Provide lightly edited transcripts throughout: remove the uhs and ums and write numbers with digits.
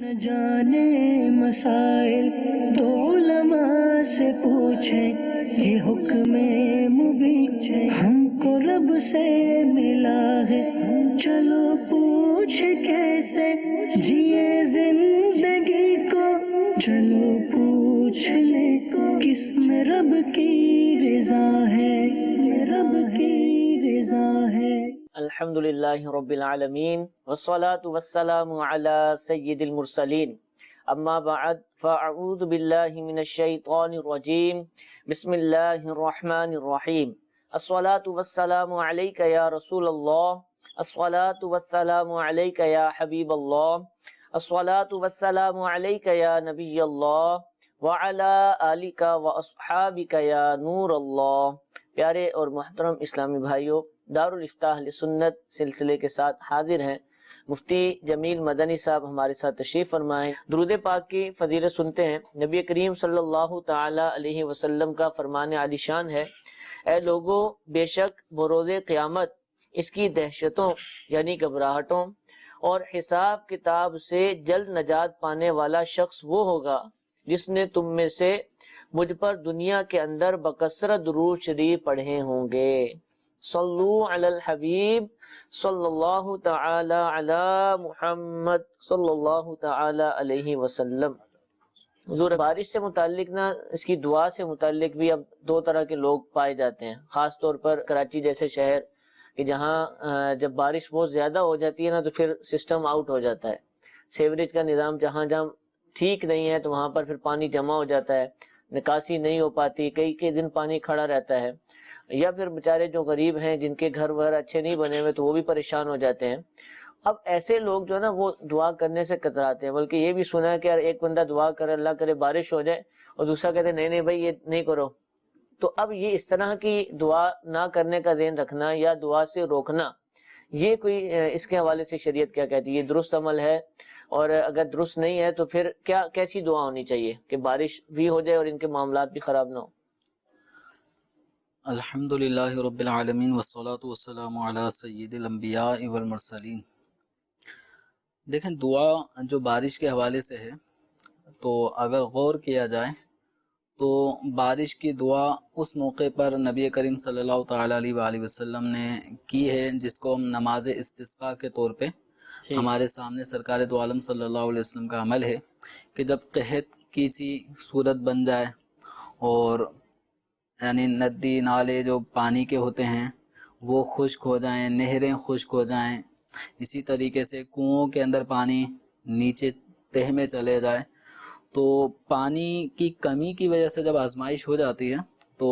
نہ جانے مسائل تو علماء سے پوچھیں، یہ حکم مبین ہم کو رب سے ملا ہے، چلو پوچھ کیسے جیے زندگی کو، چلو پوچھ لے کس میں رب کی رضا ہے، رب کی رضا ہے۔ الحمدللہ رب العالمین والصلاة والسلام علی سید المرسلین، اما بعد فاعوذ باللہ من الشیطان الرجیم، بسم اللہ الرحمن الرحیم۔ الصلاة والسلام علیک یا رسول اللہ، الصلاة والسلام علیک یا حبیب اللہ، الصلاة والسلام علیک یا نبی اللہ، وعلی آلک واصحابک یا نور اللہ۔ پیارے اور محترم اسلامی بھائیوں، دارالافتاح لسنت سلسلے کے ساتھ حاضر ہیں مفتی جمیل مدنی صاحب، ہمارے ساتھ تشریف فرمائے۔ درود پاک کی فضیلت سنتے ہیں۔ نبی کریم صلی اللہ تعالی علیہ وسلم کا فرمان عالی شان ہے، اے لوگو، بے شک بروز قیامت اس کی دہشتوں یعنی گھبراہٹوں اور حساب کتاب سے جلد نجات پانے والا شخص وہ ہوگا جس نے تم میں سے مجھ پر دنیا کے اندر بکثرت درود شریف پڑھے ہوں گے۔ صلو علی الحبیب صلی اللہ تعالی علی محمد صلی اللہ تعالی علیہ وسلم۔ حضور، بارش سے متعلق اس کی دعا سے متعلق بھی اب دو طرح کے لوگ پائے جاتے ہیں، خاص طور پر کراچی جیسے شہر کہ جہاں جب بارش بہت زیادہ ہو جاتی ہے نا تو پھر سسٹم آؤٹ ہو جاتا ہے، سیوریج کا نظام جہاں جہاں ٹھیک نہیں ہے تو وہاں پر پھر پانی جمع ہو جاتا ہے، نکاسی نہیں ہو پاتی، کئی دن پانی کھڑا رہتا ہے، یا پھر بیچارے جو غریب ہیں جن کے گھر وغیرہ اچھے نہیں بنے ہوئے تو وہ بھی پریشان ہو جاتے ہیں۔ اب ایسے لوگ جو ہے نا وہ دعا کرنے سے کتراتے ہیں، بلکہ یہ بھی سنا ہے کہ ایک بندہ دعا کرے اللہ کرے بارش ہو جائے اور دوسرا کہتے ہیں نہیں بھائی یہ نہیں کرو۔ تو اب یہ اس طرح کی دعا نہ کرنے کا ذہن رکھنا یا دعا سے روکنا، یہ کوئی اس کے حوالے سے شریعت کیا کہتی ہے؟ یہ درست عمل ہے؟ اور اگر درست نہیں ہے تو پھر کیسی دعا ہونی چاہیے کہ بارش بھی ہو جائے اور ان کے معاملات بھی خراب نہ ہو؟ الحمدللہ رب العالمین والصلاة والسلام علی سید الانبیاء والمرسلین۔ دیکھیں، دعا جو بارش کے حوالے سے ہے تو اگر غور کیا جائے تو بارش کی دعا اس موقع پر نبی کریم صلی اللہ تعالیٰ علیہ وآلہ وسلم نے کی ہے، جس کو ہم نماز استسقاء کے طور پہ ہمارے سامنے سرکار دو عالم صلی اللہ علیہ وسلم کا عمل ہے کہ جب قحط کی سی صورت بن جائے اور یعنی ندی نالے جو پانی کے ہوتے ہیں وہ خشک ہو جائیں، نہریں خشک ہو جائیں، اسی طریقے سے کنوؤں کے اندر پانی نیچے تہہ میں چلے جائے، تو پانی کی کمی کی وجہ سے جب آزمائش ہو جاتی ہے تو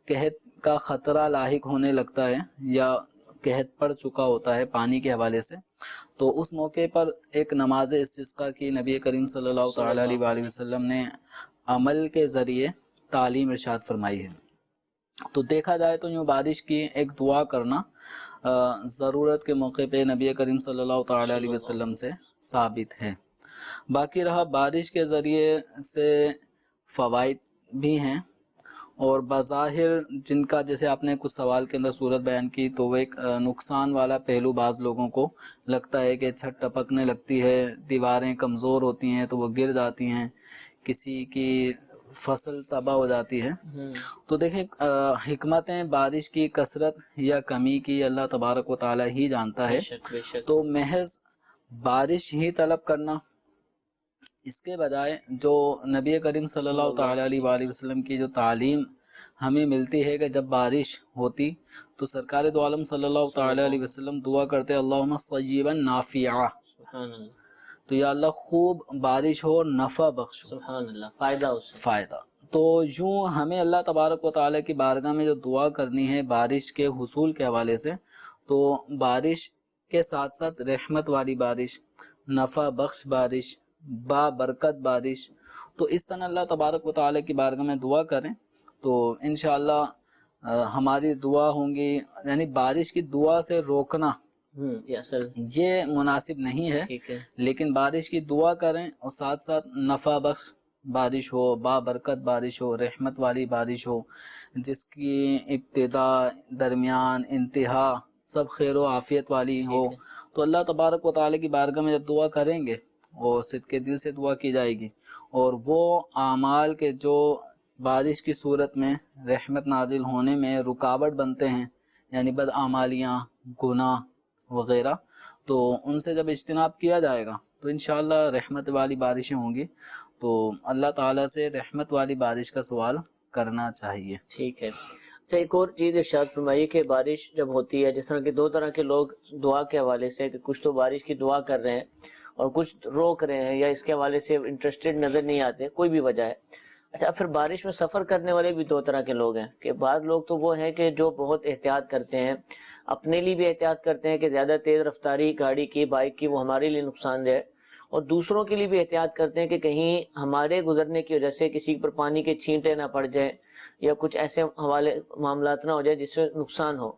قحط کا خطرہ لاحق ہونے لگتا ہے یا قحط پڑ چکا ہوتا ہے پانی کے حوالے سے، تو اس موقع پر ایک نماز استسقاء کی نبی کریم صلی اللہ تعالیٰ علیہ وآلہ وسلم نے عمل کے ذریعے تعلیم ارشاد فرمائی ہے۔ تو دیکھا جائے تو یوں بارش کی ایک دعا کرنا ضرورت کے موقع پہ نبی کریم صلی اللہ تعالیٰ علیہ وسلم سے ثابت ہے۔ باقی رہا بارش کے ذریعے سے فوائد بھی ہیں، اور بظاہر جن کا جیسے آپ نے کچھ سوال کے اندر صورت بیان کی تو وہ ایک نقصان والا پہلو بعض لوگوں کو لگتا ہے کہ چھت ٹپکنے لگتی ہے، دیواریں کمزور ہوتی ہیں تو وہ گر جاتی ہیں، کسی کی فصل تباہ ہو جاتی ہے۔ تو دیکھیں، حکمتیں بارش کی کثرت یا کمی کی اللہ تبارک و تعالی ہی جانتا ہے، تو محض بارش ہی طلب کرنا اس کے بجائے جو نبی کریم صلی اللہ تعالیٰ علیہ وآلہ وسلم کی جو تعلیم ہمیں ملتی ہے کہ جب بارش ہوتی تو سرکار دو عالم صلی اللہ تعالیٰ علیہ وسلم دعا کرتے اللہم صیبا نافعا، تو یا اللہ خوب بارش ہو، نفع بخش ہو، سبحان اللہ، فائدہ۔ تو یوں ہمیں اللہ تبارک و تعالیٰ کی بارگاہ میں جو دعا کرنی ہے بارش کے حصول کے حوالے سے، تو بارش کے ساتھ ساتھ رحمت والی بارش، نفع بخش بارش، با برکت بارش، تو اس طرح اللہ تبارک و تعالیٰ کی بارگاہ میں دعا کریں تو انشاءاللہ ہماری دعا ہوں گی۔ یعنی بارش کی دعا سے روکنا یہ مناسب نہیں ہے، لیکن بارش کی دعا کریں اور ساتھ ساتھ نفع بخش بارش ہو، با برکت بارش ہو، رحمت والی بارش ہو، جس کی ابتدا درمیان انتہا سب خیر و عافیت والی ہو، تو اللہ تبارک و تعالیٰ کی بارگاہ میں جب دعا کریں گے اور صدقے دل سے دعا کی جائے گی، اور وہ اعمال کے جو بارش کی صورت میں رحمت نازل ہونے میں رکاوٹ بنتے ہیں، یعنی بدعمالیاں، گناہ وغیرہ، تو ان سے جب اجتناب کیا جائے گا تو انشاءاللہ رحمت والی بارشیں ہوں گی۔ تو اللہ تعالیٰ سے رحمت والی بارش کا سوال کرنا چاہیے۔ ٹھیک ہے۔ اچھا، ایک اور چیز ارشاد فرمائیے کہ بارش جب ہوتی ہے، جس طرح کہ دو طرح کے لوگ دعا کے حوالے سے، کہ کچھ تو بارش کی دعا کر رہے ہیں اور کچھ روک رہے ہیں یا اس کے حوالے سے انٹرسٹڈ نظر نہیں آتے، کوئی بھی وجہ ہے۔ اچھا، پھر بارش میں سفر کرنے والے بھی دو طرح کے لوگ ہیں، کہ بعض لوگ تو وہ ہیں کہ جو بہت احتیاط کرتے ہیں، اپنے لیے بھی احتیاط کرتے ہیں کہ زیادہ تیز رفتاری گاڑی کی، بائک کی وہ ہمارے لیے نقصان دہ ہے، اور دوسروں کے لیے بھی احتیاط کرتے ہیں کہ کہیں ہمارے گزرنے کی وجہ سے کسی پر پانی کے چھینٹے نہ پڑ جائیں یا کچھ ایسے معاملات نہ ہو جائے جس سے نقصان ہو۔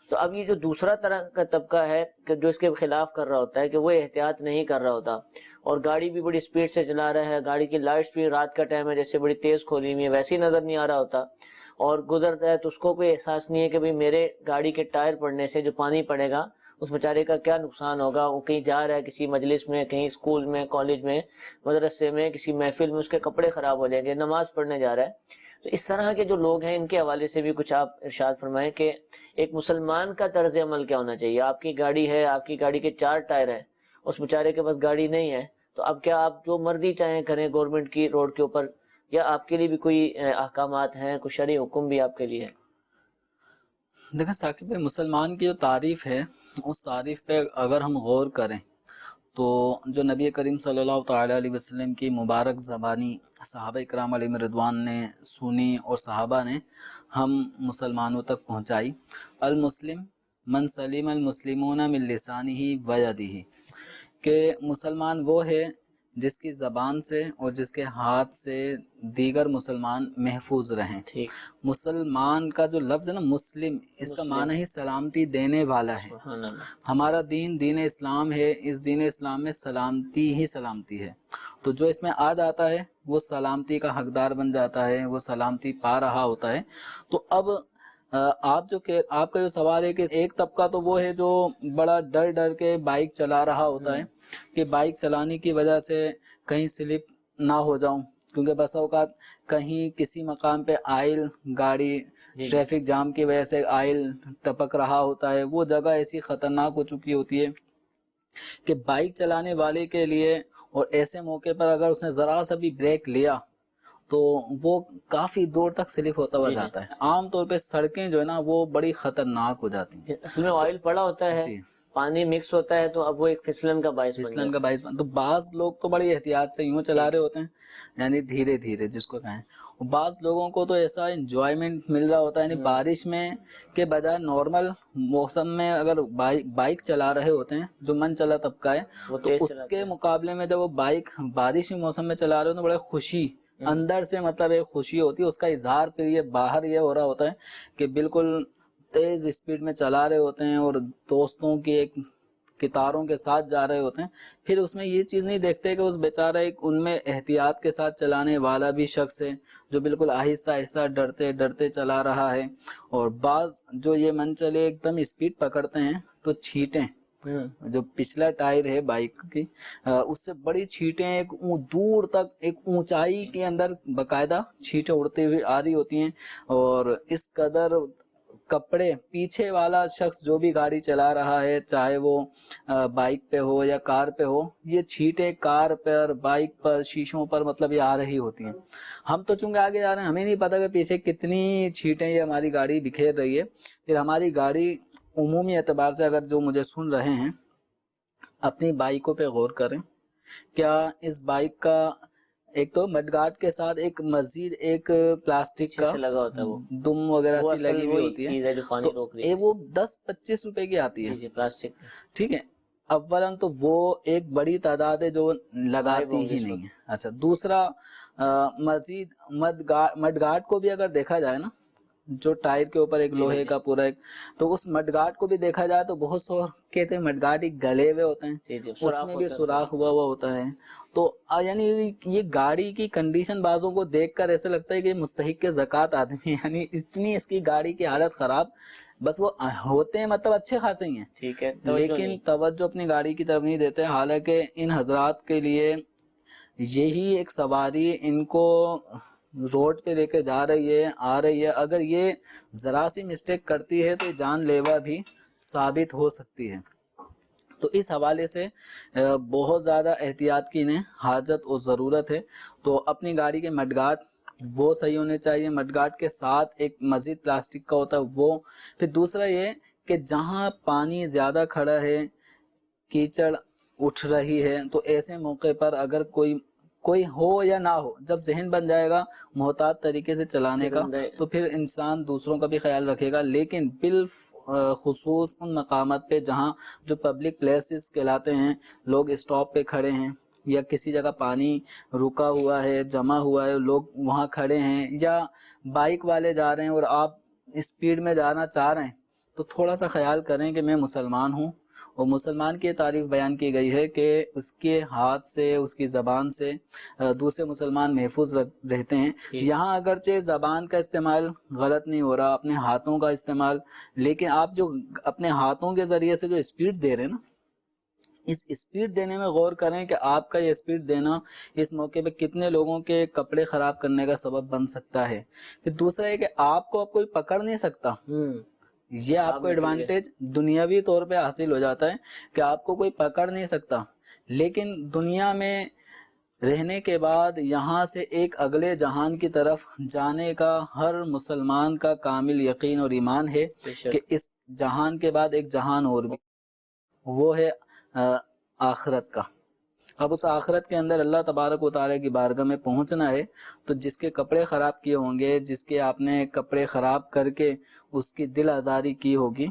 تو اب یہ جو دوسرا طرح کا طبقہ ہے کہ جو اس کے خلاف کر رہا ہوتا ہے، کہ وہ احتیاط نہیں کر رہا ہوتا اور گاڑی بھی بڑی سپیڈ سے چلا رہا ہے، گاڑی کی لائٹس بھی رات کا ٹائم ہے جیسے بڑی تیز کھولی ہوئی ہے ویسے ہی نظر نہیں آ رہا ہوتا، اور گزرتا ہے تو اس کو کوئی احساس نہیں ہے کہ بھئی میرے گاڑی کے ٹائر پڑنے سے جو پانی پڑے گا اس بیچارے کا کیا نقصان ہوگا، وہ کہیں جا رہا ہے کسی مجلس میں، کہیں اسکول میں، کالج میں، مدرسے میں، کسی محفل میں، اس کے کپڑے خراب ہو جائیں گے، نماز پڑھنے جا رہا ہے۔ تو اس طرح کے جو لوگ ہیں ان کے حوالے سے بھی کچھ آپ ارشاد فرمائیں کہ ایک مسلمان کا طرز عمل کیا ہونا چاہیے۔ آپ کی گاڑی ہے، آپ کی گاڑی کے 4 ٹائر ہیں، اس بیچارے کے پاس گاڑی نہیں ہے، تو اب کیا آپ جو مرضی چاہیں کریں گورنمنٹ کی روڈ کے اوپر، یا آپ کے لیے بھی کوئی احکامات ہیں، کوئی شرعی حکم بھی آپ کے لیے ہے؟ دیکھیں ثاقب بھائی، مسلمان کی جو تعریف ہے اس تعریف پہ اگر ہم غور کریں تو جو نبی کریم صلی اللہ تعالیٰ علیہ وسلم کی مبارک زبانی صحابہ اکرام علیہم رضوان نے سنی اور صحابہ نے ہم مسلمانوں تک پہنچائی، المسلم من سلیم المسلمون من لسانہ و یدہ، کہ مسلمان وہ ہے جس کی زبان سے اور جس کے ہاتھ سے دیگر مسلمان محفوظ رہیں۔ ٹھیک، مسلمان کا جو لفظ ہے نا مسلم، اس کا معنی ہی سلامتی دینے والا ہے۔ سبحان اللہ۔ ہمارا دین دین اسلام ہے، اس دین اسلام میں سلامتی ہی سلامتی ہے، تو جو اس میں آ جاتا ہے وہ سلامتی کا حقدار بن جاتا ہے، وہ سلامتی پا رہا ہوتا ہے۔ تو اب آپ کا جو سوال ہے کہ ایک طبقہ تو وہ ہے جو بڑا ڈر ڈر کے بائک چلا رہا ہوتا ہے کہ بائک چلانے کی وجہ سے کہیں سلپ نہ ہو جاؤں، کیونکہ بسا اوقات کہیں کسی مقام پہ آئل گاڑی ٹریفک جام کی وجہ سے آئل ٹپک رہا ہوتا ہے، وہ جگہ ایسی خطرناک ہو چکی ہوتی ہے کہ بائک چلانے والے کے لیے، اور ایسے موقع پر اگر اس نے ذرا سا بھی بریک لیا تو وہ کافی دور تک سلپ ہوتا ہوا جاتا ہے۔ عام طور پہ سڑکیں جو ہے نا وہ بڑی خطرناک ہو جاتی ہیں۔ اصل میں آئل پڑا ہوتا ہے، جی، پانی مکس ہوتا ہے، تو اب وہ ایک پھسلن کا باعث بن فسلن کا باعث تو بعض لوگ تو بڑی احتیاط سے یوں چلا رہے ہوتے ہیں، یعنی دھیرے دھیرے جس کو کہیں، اور بعض لوگوں کو تو ایسا انجوائمنٹ مل رہا ہوتا ہے، یعنی بارش میں کے بجائے نارمل موسم میں اگر بائک چلا رہے ہوتے ہیں، جو من چلا طبقہ ہے، تو اس کے مقابلے میں جب وہ بائک بارشی موسم میں چلا رہے ہوتے ہیں بڑے خوشی اندر سے، مطلب ایک خوشی ہوتی ہے اس کا اظہار، پھر یہ باہر یہ ہو رہا ہوتا ہے کہ بالکل تیز اسپیڈ میں چلا رہے ہوتے ہیں اور دوستوں کی ایک کتاروں کے ساتھ جا رہے ہوتے ہیں۔ پھر اس میں یہ چیز نہیں دیکھتے کہ اس بیچارہ ایک ان میں احتیاط کے ساتھ چلانے والا بھی شخص ہے جو بالکل آہستہ آہستہ ڈرتے ڈرتے چلا رہا ہے، اور بعض جو یہ من چلے ایک دم اسپیڈ پکڑتے ہیں تو چھینٹیں، جو پچھلا ٹائر ہے بائک کی اس سے بڑی چھینٹیں ایک دور تک ایک اونچائی کے اندر باقاعدہ چھینٹیں اڑتے ہوئے آ رہی ہوتی ہیں، اور اس قدر کپڑے پیچھے والا شخص جو بھی گاڑی چلا رہا ہے، چاہے وہ بائک پہ ہو یا کار پہ ہو، یہ چھینٹیں کار پر، بائک پر، شیشوں پر مطلب یہ آ رہی ہوتی ہیں۔ ہم تو چونکہ آگے جا رہے ہیں، ہمیں نہیں پتا کہ پیچھے کتنی چھینٹیں یہ ہماری گاڑی بکھیر رہی ہے۔ پھر ہماری گاڑی عمومی اعتبار سے اگر جو مجھے سن رہے ہیں اپنی بائکوں پہ غور کریں، کیا اس بائک کا ایک تو مڈ گارڈ کے ساتھ ایک مزید ایک پلاسٹک کا لگا ہوتا ہے، وہ دم وغیرہ سی لگی ہوئی ہوتی ہے، جو پانی روک رہی ہے، وہ 10-25 روپے کی آتی ہے، پلاسٹک۔ ٹھیک ہے، اولاً تو وہ ایک بڑی تعداد ہے جو لگاتی ہی نہیں ہے۔ اچھا، دوسرا مزید مڈ گارڈ کو بھی اگر دیکھا جائے نا، جو ٹائر کے اوپر ایک لوہے کا پورا ایک، تو اس مڈ گارڈ کو بھی دیکھا جائے تو بہت سو کہتے ہیں مڈ گارڈ گلے ہوئے ہوتے ہیں، اس میں بھی سوراخ ہوا ہوتا ہے۔ تو یعنی یہ گاڑی کی کنڈیشن بعضوں کو دیکھ کر ایسا لگتا ہے کہ مستحق کے زکوٰۃ آدمی، یعنی اتنی اس کی گاڑی کی حالت خراب، بس وہ ہوتے ہیں مطلب اچھے خاصے ہی ہیں، ٹھیک ہے، لیکن توجہ اپنی گاڑی کی طرف نہیں دیتے. حالانکہ ان حضرات کے لیے یہی ایک سواری ان کو روڈ پہ لے کے جا رہی ہے، آ رہی ہے، اگر یہ ذرا سی مسٹیک کرتی ہے تو جان لیوا بھی ثابت ہو سکتی ہے. تو اس حوالے سے بہت زیادہ احتیاط کی انہیں حاجت اور ضرورت ہے. تو اپنی گاڑی کے مڈ گارڈ وہ صحیح ہونے چاہیے. مڈ گارڈ کے ساتھ ایک مزید پلاسٹک کا ہوتا ہے وہ. پھر دوسرا یہ کہ جہاں پانی زیادہ کھڑا ہے، کیچڑ اٹھ رہی ہے، تو ایسے موقع پر اگر کوئی ہو یا نہ ہو، جب ذہن بن جائے گا محتاط طریقے سے چلانے کا تو پھر انسان دوسروں کا بھی خیال رکھے گا. لیکن بالخصوص ان مقامات پہ جہاں جو پبلک پلیسز کہلاتے ہیں، لوگ اسٹاپ پہ کھڑے ہیں یا کسی جگہ پانی رکا ہوا ہے، جمع ہوا ہے، لوگ وہاں کھڑے ہیں، یا بائک والے جا رہے ہیں اور آپ اسپیڈ میں جانا چاہ رہے ہیں، تو تھوڑا سا خیال کریں کہ میں مسلمان ہوں. اور مسلمان کی تعریف بیان کی گئی ہے کہ اس کے ہاتھ سے، اس کی زبان سے دوسرے مسلمان محفوظ رہتے ہیں. یہاں اگرچہ زبان کا استعمال غلط نہیں ہو رہا، اپنے ہاتھوں کا استعمال، لیکن آپ جو اپنے ہاتھوں کے ذریعے سے جو اسپیڈ دے رہے ہیں نا، اس اسپیڈ دینے میں غور کریں کہ آپ کا یہ اسپیڈ دینا اس موقع پہ کتنے لوگوں کے کپڑے خراب کرنے کا سبب بن سکتا ہے. پھر دوسرا ہے کہ آپ کو اب کوئی پکڑ نہیں سکتا. یہ آپ کو ایڈوانٹیج دنیاوی طور پہ حاصل ہو جاتا ہے کہ آپ کو کوئی پکڑ نہیں سکتا. لیکن دنیا میں رہنے کے بعد یہاں سے ایک اگلے جہان کی طرف جانے کا ہر مسلمان کا کامل یقین اور ایمان ہے کہ اس جہان کے بعد ایک جہان اور بھی، وہ ہے آخرت کا. اب اس آخرت کے اندر اللہ تبارک و تعالیٰ کی بارگاہ میں پہنچنا ہے. تو جس کے کپڑے خراب کیے ہوں گے، جس کے آپ نے کپڑے خراب کر کے اس کی دل آزاری کی ہوگی،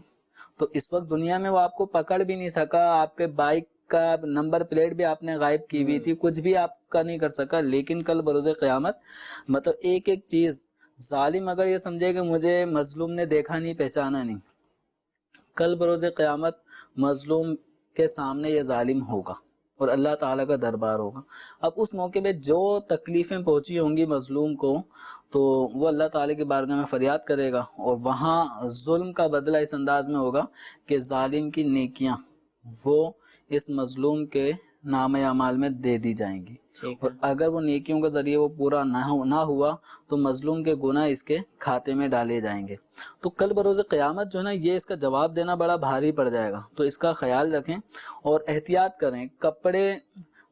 تو اس وقت دنیا میں وہ آپ کو پکڑ بھی نہیں سکا. آپ کے بائک کا نمبر پلیٹ بھی آپ نے غائب کی ہوئی تھی، کچھ بھی آپ کا نہیں کر سکا. لیکن کل بروز قیامت مطلب ایک ایک چیز، ظالم اگر یہ سمجھے کہ مجھے مظلوم نے دیکھا نہیں، پہچانا نہیں، کل بروز قیامت مظلوم کے سامنے یہ ظالم ہوگا اور اللہ تعالیٰ کا دربار ہوگا. اب اس موقع پہ جو تکلیفیں پہنچی ہوں گی مظلوم کو، تو وہ اللہ تعالیٰ کی بارگاہ میں فریاد کرے گا، اور وہاں ظلم کا بدلہ اس انداز میں ہوگا کہ ظالم کی نیکیاں وہ اس مظلوم کے نام اعمال میں دے دی جائیں گی. اور اگر وہ نیکیوں کے ذریعے وہ پورا نہ ہوا تو مظلوم کے گناہ اس کے کھاتے میں ڈالے جائیں گے. تو کل بروز قیامت جو ہے نا، یہ اس کا جواب دینا بڑا بھاری پڑ جائے گا. تو اس کا خیال رکھیں اور احتیاط کریں. کپڑے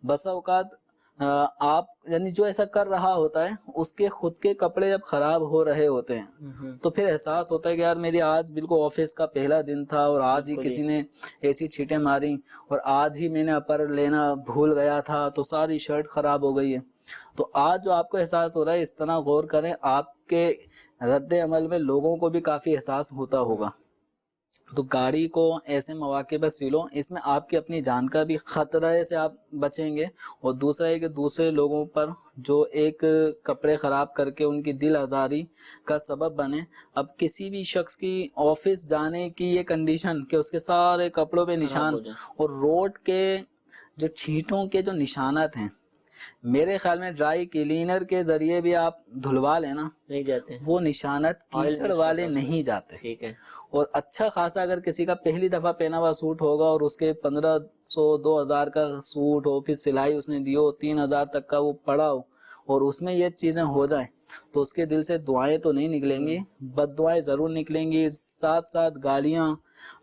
بسا اوقات آپ یعنی جو ایسا کر رہا ہوتا ہے اس کے خود کے کپڑے جب خراب ہو رہے ہوتے ہیں تو پھر احساس ہوتا ہے کہ یار میری آج بالکل آفس کا پہلا دن تھا اور آج ہی کسی نے ایسی چھینٹیں ماری، اور آج ہی میں نے اپر لینا بھول گیا تھا تو ساری شرٹ خراب ہو گئی ہے. تو آج جو آپ کو احساس ہو رہا ہے، اس طرح غور کریں آپ کے رد عمل میں لوگوں کو بھی کافی احساس ہوتا ہوگا. تو گاڑی کو ایسے مواقع پر سیلو، اس میں آپ کی اپنی جان کا بھی خطرہ سے آپ بچیں گے، اور دوسرا ہے کہ دوسرے لوگوں پر جو ایک کپڑے خراب کر کے ان کی دل آزاری کا سبب بنے. اب کسی بھی شخص کی آفس جانے کی یہ کنڈیشن کہ اس کے سارے کپڑوں پہ نشان، اور روڈ کے جو چھینٹوں کے جو نشانات ہیں، میرے خیال میں ڈرائی کلینر کے ذریعے بھی آپ دھلوا لینا، نہیں جاتے وہ نشانات کیچڑ والے نہیں جاتے. ٹھیک ہے. اور اچھا خاصا اگر کسی کا پہلی دفعہ پہنا ہوا سوٹ ہوگا اور اس کے 1500-2000 کا سوٹ ہو، پھر سلائی اس نے دی ہو 3000 تک کا وہ پڑا ہو، اور اس میں یہ چیزیں ہو جائیں تو اس کے دل سے دعائیں تو نہیں نکلیں گی، بد دعائیں ضرور نکلیں گی، ساتھ ساتھ گالیاں.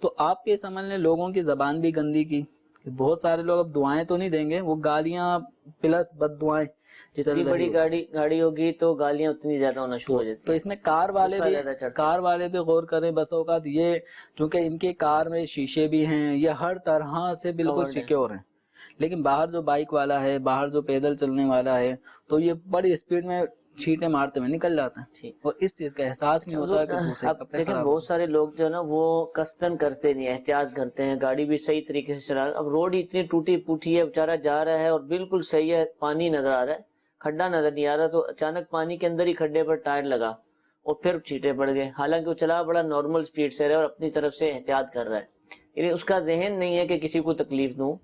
تو آپ کے اس عمل نے لوگوں کی زبان بھی گندی کی. بہت سارے لوگ اب دعائیں تو نہیں دیں گے، وہ گالیاں پلس بد دعائیں. جتنی بڑی گاڑی ہوگی تو گالیاں اتنی زیادہ ہونا شروع ہو جاتی. تو اس میں کار والے بھی غور کریں. بس اوقات یہ چونکہ ان کے کار میں شیشے بھی ہیں، یہ ہر طرح سے بالکل سیکیور ہیں، لیکن باہر جو بائک والا ہے، باہر جو پیدل چلنے والا ہے، تو یہ بڑی اسپیڈ میں چھینٹیں مارتے میں نکل جاتے ہیں، اور اس چیز کا احساس نہیں ہوتا کہ دوسرے کپڑے خراب. بہت سارے لوگ جو ہے نا وہ قصدن کرتے نہیں، احتیاط کرتے ہیں، گاڑی بھی صحیح طریقے سے چلا. اب روڈ اتنی ٹوٹی پوٹی ہے، بیچارہ جا رہا ہے اور بالکل صحیح ہے، پانی نظر آ رہا ہے، کھڈا نظر نہیں آ رہا، تو اچانک پانی کے اندر ہی کھڈے پر ٹائر لگا اور پھر چھینٹے پڑ گئے. حالانکہ وہ چلا بڑا نارمل سپیڈ سے رہا اور اپنی طرف سے احتیاط کر رہا ہے، یعنی اس کا ذہن نہیں ہے کہ کسی کو تکلیف دوں.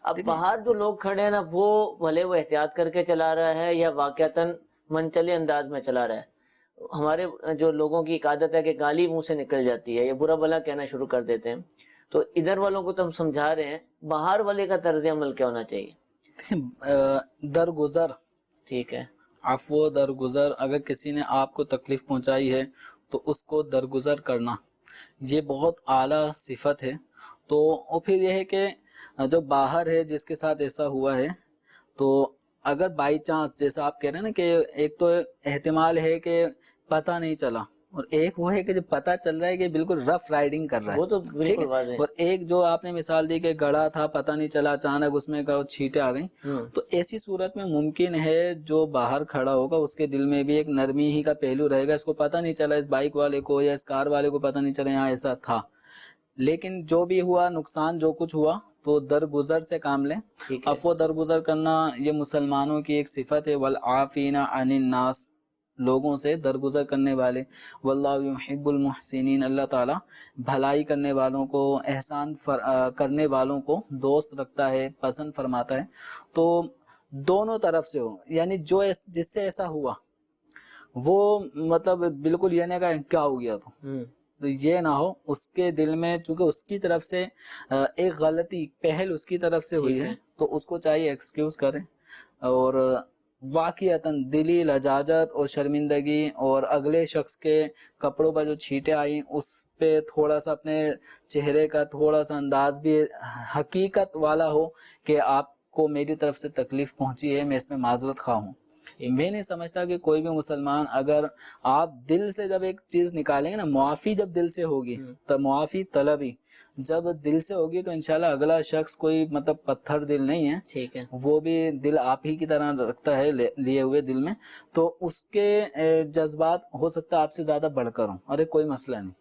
اب باہر جو لوگ کھڑے ہیں نا، وہ بھلے وہ احتیاط کر کے چلا رہا ہے یا واقعتاً من چلے انداز میں چلا رہا ہے، ہمارے جو لوگوں کی ایک عادت ہے کہ گالی منہ سے نکل جاتی ہے یا برا بھلا کہنا شروع کر دیتے ہیں، تو ادھر والوں کو تو ہم سمجھا رہے ہیں، باہر والے کا طرز عمل کیا ہونا چاہیے؟ درگزر، ٹھیک ہے، عفو درگزر، اگر کسی نے آپ کو تکلیف پہنچائی ہے تو اس کو درگزر کرنا، یہ بہت اعلیٰ صفت ہے۔ تو اور پھر یہ ہے کہ جو باہر ہے جس کے ساتھ ایسا ہوا ہے، تو اگر بائی چانس جیسا آپ کہہ رہے ہیں نا کہ ایک تو احتمال ہے کہ پتہ نہیں چلا، اور ایک وہ ہے کہ جو پتہ چل رہا ہے کہ بالکل رف رائڈنگ کر رہا ہے، وہ تو ٹھیک بالکل ہے، واضح ہے۔ اور ایک جو آپ نے مثال دی کہ گڑھا تھا پتہ نہیں چلا، اچانک اس میں چھینٹیں آ گئیں، تو ایسی صورت میں ممکن ہے جو باہر کھڑا ہوگا اس کے دل میں بھی ایک نرمی ہی کا پہلو رہے گا، اس کو پتہ نہیں چلا، اس بائک والے کو یا اس کار والے کو پتہ نہیں چلا یہاں ایسا تھا، لیکن جو بھی ہوا نقصان جو کچھ ہوا تو درگزر سے کام لیں۔ عفو درگزر کرنا یہ مسلمانوں کی ایک صفت ہے، والعافین عن الناس، لوگوں سے درگزر کرنے والے، واللہ یحب المحسنین، اللہ تعالیٰ بھلائی کرنے والوں کو، احسان کرنے والوں کو دوست رکھتا ہے، پسند فرماتا ہے۔ تو دونوں طرف سے ہو، یعنی جو جس سے ایسا ہوا وہ مطلب بالکل یہ نہیں کہا کیا ہو گیا تو یہ نہ ہو، اس کے دل میں چونکہ اس کی طرف سے ایک غلطی پہل اس کی طرف سے ہوئی ہے تو اس کو چاہیے ایکسکیوز کریں، اور واقعتاً دلی لجاجت اور شرمندگی اور اگلے شخص کے کپڑوں پر جو چھینٹیں آئیں اس پہ تھوڑا سا اپنے چہرے کا تھوڑا سا انداز بھی حقیقت والا ہو کہ آپ کو میری طرف سے تکلیف پہنچی ہے، میں اس میں معذرت خواہ ہوں۔ میں نہیں سمجھتا کہ کوئی بھی مسلمان، اگر آپ دل سے جب ایک چیز نکالیں گے نا، معافی جب دل سے ہوگی تو معافی طلبی جب دل سے ہوگی تو انشاءاللہ اگلا شخص کوئی مطلب پتھر دل نہیں ہے، ٹھیک ہے، وہ بھی دل آپ ہی کی طرح رکھتا ہے لیے ہوئے دل میں، تو اس کے جذبات ہو سکتا ہے آپ سے زیادہ بڑھ کر ہوں، ارے کوئی مسئلہ نہیں،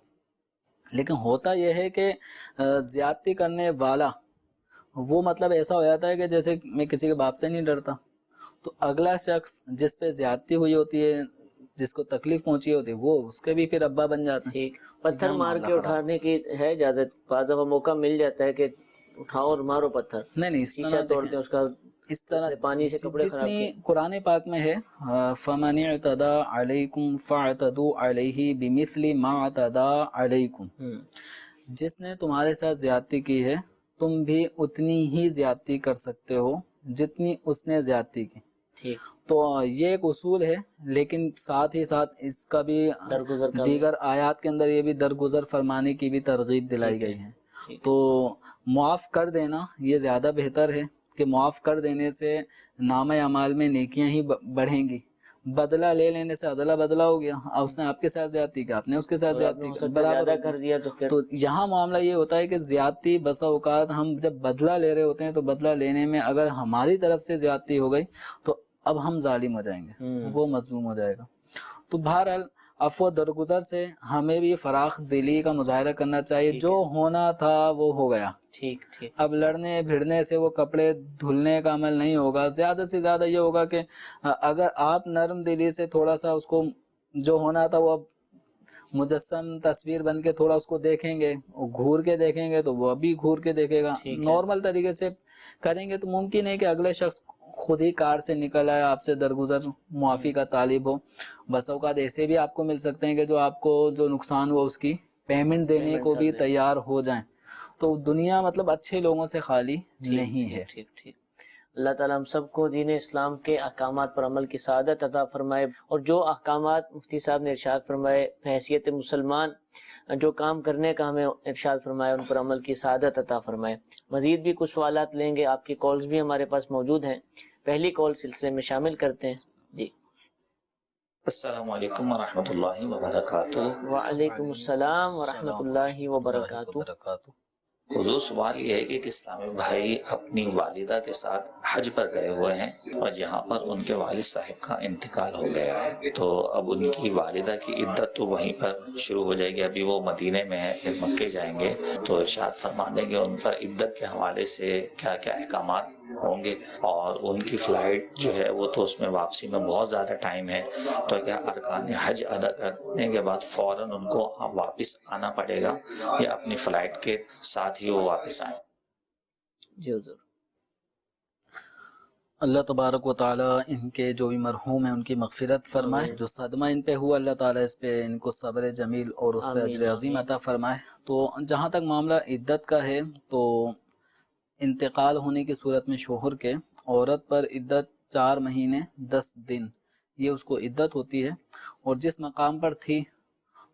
لیکن ہوتا یہ ہے کہ زیادتی کرنے والا وہ مطلب ایسا ہو جاتا ہے کہ جیسے میں کسی کے باپ سے نہیں ڈرتا، تو اگلا شخص جس پہ زیادتی ہوئی ہوتی ہے، جس کو تکلیف پہنچی ہوتی ہے، وہ اس کے بھی پھر ابا بن جاتے ہیں۔ ٹھیک، پتھر مار کے اٹھانے کی ہے اجازت، بعض دفعہ موقع مل جاتا ہے کہ اٹھاؤ اور مارو پتھر، نہیں اس شیشہ طرح توڑتے ہیں، اس کا اس طرح پانی سے کپڑے خراب جتنی کیے۔ قرآن پاک میں ہے فَمَنِ اعْتَدَىٰ عَلَيْكُمْ فَاعْتَدُوا عَلَيْهِ بِمِثْلِ مَا اعْتَدَىٰ عَلَيْكُمْ، جس نے تمہارے ساتھ زیادتی کی ہے تم بھی اتنی ہی زیادتی کر سکتے ہو جتنی اس نے زیادتی کی۔ ٹھیک، تو یہ ایک اصول ہے، لیکن ساتھ ہی ساتھ اس کا بھی درگزر کا دیگر آیات کے اندر یہ بھی درگزر فرمانے کی بھی ترغیب دلائی گئی ہے۔ تو معاف کر دینا یہ زیادہ بہتر ہے کہ معاف کر دینے سے نام اعمال میں نیکیاں ہی بڑھیں گی، بدلہ لے لینے سے عدلہ بدلہ ہو گیا، اس نے آپ کے ساتھ زیادتی کی، آپ نے اس کے ساتھ زیادتی کی، برابر کر دیا تو پھر تو یہاں معاملہ یہ ہوتا ہے کہ زیادتی بسا اوقات ہم جب بدلہ لے رہے ہوتے ہیں تو بدلہ لینے میں اگر ہماری طرف سے زیادتی ہو گئی تو اب ہم ظالم ہو جائیں گے، وہ مظلوم ہو جائے گا۔ تو بہرحال عفو درگزر سے ہمیں بھی فراخ دلی کا مظاہرہ کرنا چاہیے، جو ہونا تھا وہ ہو گیا، ٹھیک ٹھیک، اب لڑنے بھیڑنے سے وہ کپڑے دھلنے کا عمل نہیں ہوگا، زیادہ سے زیادہ یہ ہوگا کہ اگر آپ نرم دلی سے تھوڑا سا اس کو جو ہونا تھا وہ اب مجسم تصویر بن کے تھوڑا اس کو دیکھیں گے، گھور کے دیکھیں گے تو وہ ابھی گھور کے دیکھے گا، نارمل طریقے سے کریں گے تو ممکن ہے کہ اگلے شخص خود ہی کار سے نکل آئے، آپ سے درگزر معافی کا طالب ہو۔ بس اوقات ایسے بھی آپ کو مل سکتے ہیں کہ جو آپ کو جو نقصان ہوا اس کی پیمنٹ دینے کو بھی تیار ہو جائیں، تو دنیا مطلب اچھے لوگوں سے خالی نہیں ہے۔ ٹھیک ٹھیک، اللہ تعالیٰ ہم سب کو دین اسلام کے احکامات پر عمل کی سعادت عطا فرمائے، اور جو احکامات مفتی صاحب نے ارشاد فرمائے حیثیت مسلمان جو کام کرنے کا ہمیں ارشاد فرمائے ان پر عمل کی سعادت عطا فرمائے۔ مزید بھی کچھ سوالات لیں گے، آپ کی کالز بھی ہمارے پاس موجود ہیں، پہلی کال سلسلے میں شامل کرتے ہیں۔ جی السلام علیکم ورحمۃ اللہ وبرکاتہ۔ وعلیکم السلام ورحمۃ اللہ وبرکاتہ۔ حضور سوال یہ ہے کہ ایک اسلامی بھائی اپنی والدہ کے ساتھ حج پر گئے ہوئے ہیں اور یہاں پر ان کے والد صاحب کا انتقال ہو گیا ہے، تو اب ان کی والدہ کی عدت تو وہیں پر شروع ہو جائے گی، ابھی وہ مدینے میں ہیں، پھر مکے جائیں گے، تو ارشاد فرما دیں گے ان پر عدت کے حوالے سے کیا کیا احکامات ہوں گے، اور ان کی فلائٹ جو ہے وہ تو اس میں واپسی میں بہت زیادہ ٹائم ہے، تو کیا ارکان حج ادا کرنے کے بعد فوراً ان کو واپس آنا پڑے گا یا اپنی فلائٹ کے ساتھ ہی وہ واپس آئیں؟ جی حضور۔ اللہ تبارک و تعالیٰ ان کے جو بھی مرحوم ہیں ان کی مغفرت فرمائے، جو صدمہ ان پہ ہوا اللہ تعالیٰ اس پہ ان کو صبر جمیل اور اس پہ اجر عظیم عطا فرمائے۔ تو جہاں تک معاملہ عدت کا ہے تو انتقال ہونے کی صورت میں شوہر کے عورت پر عدت 4 مہینے 10 دن یہ اس کو عدت ہوتی ہے، اور جس مقام پر تھی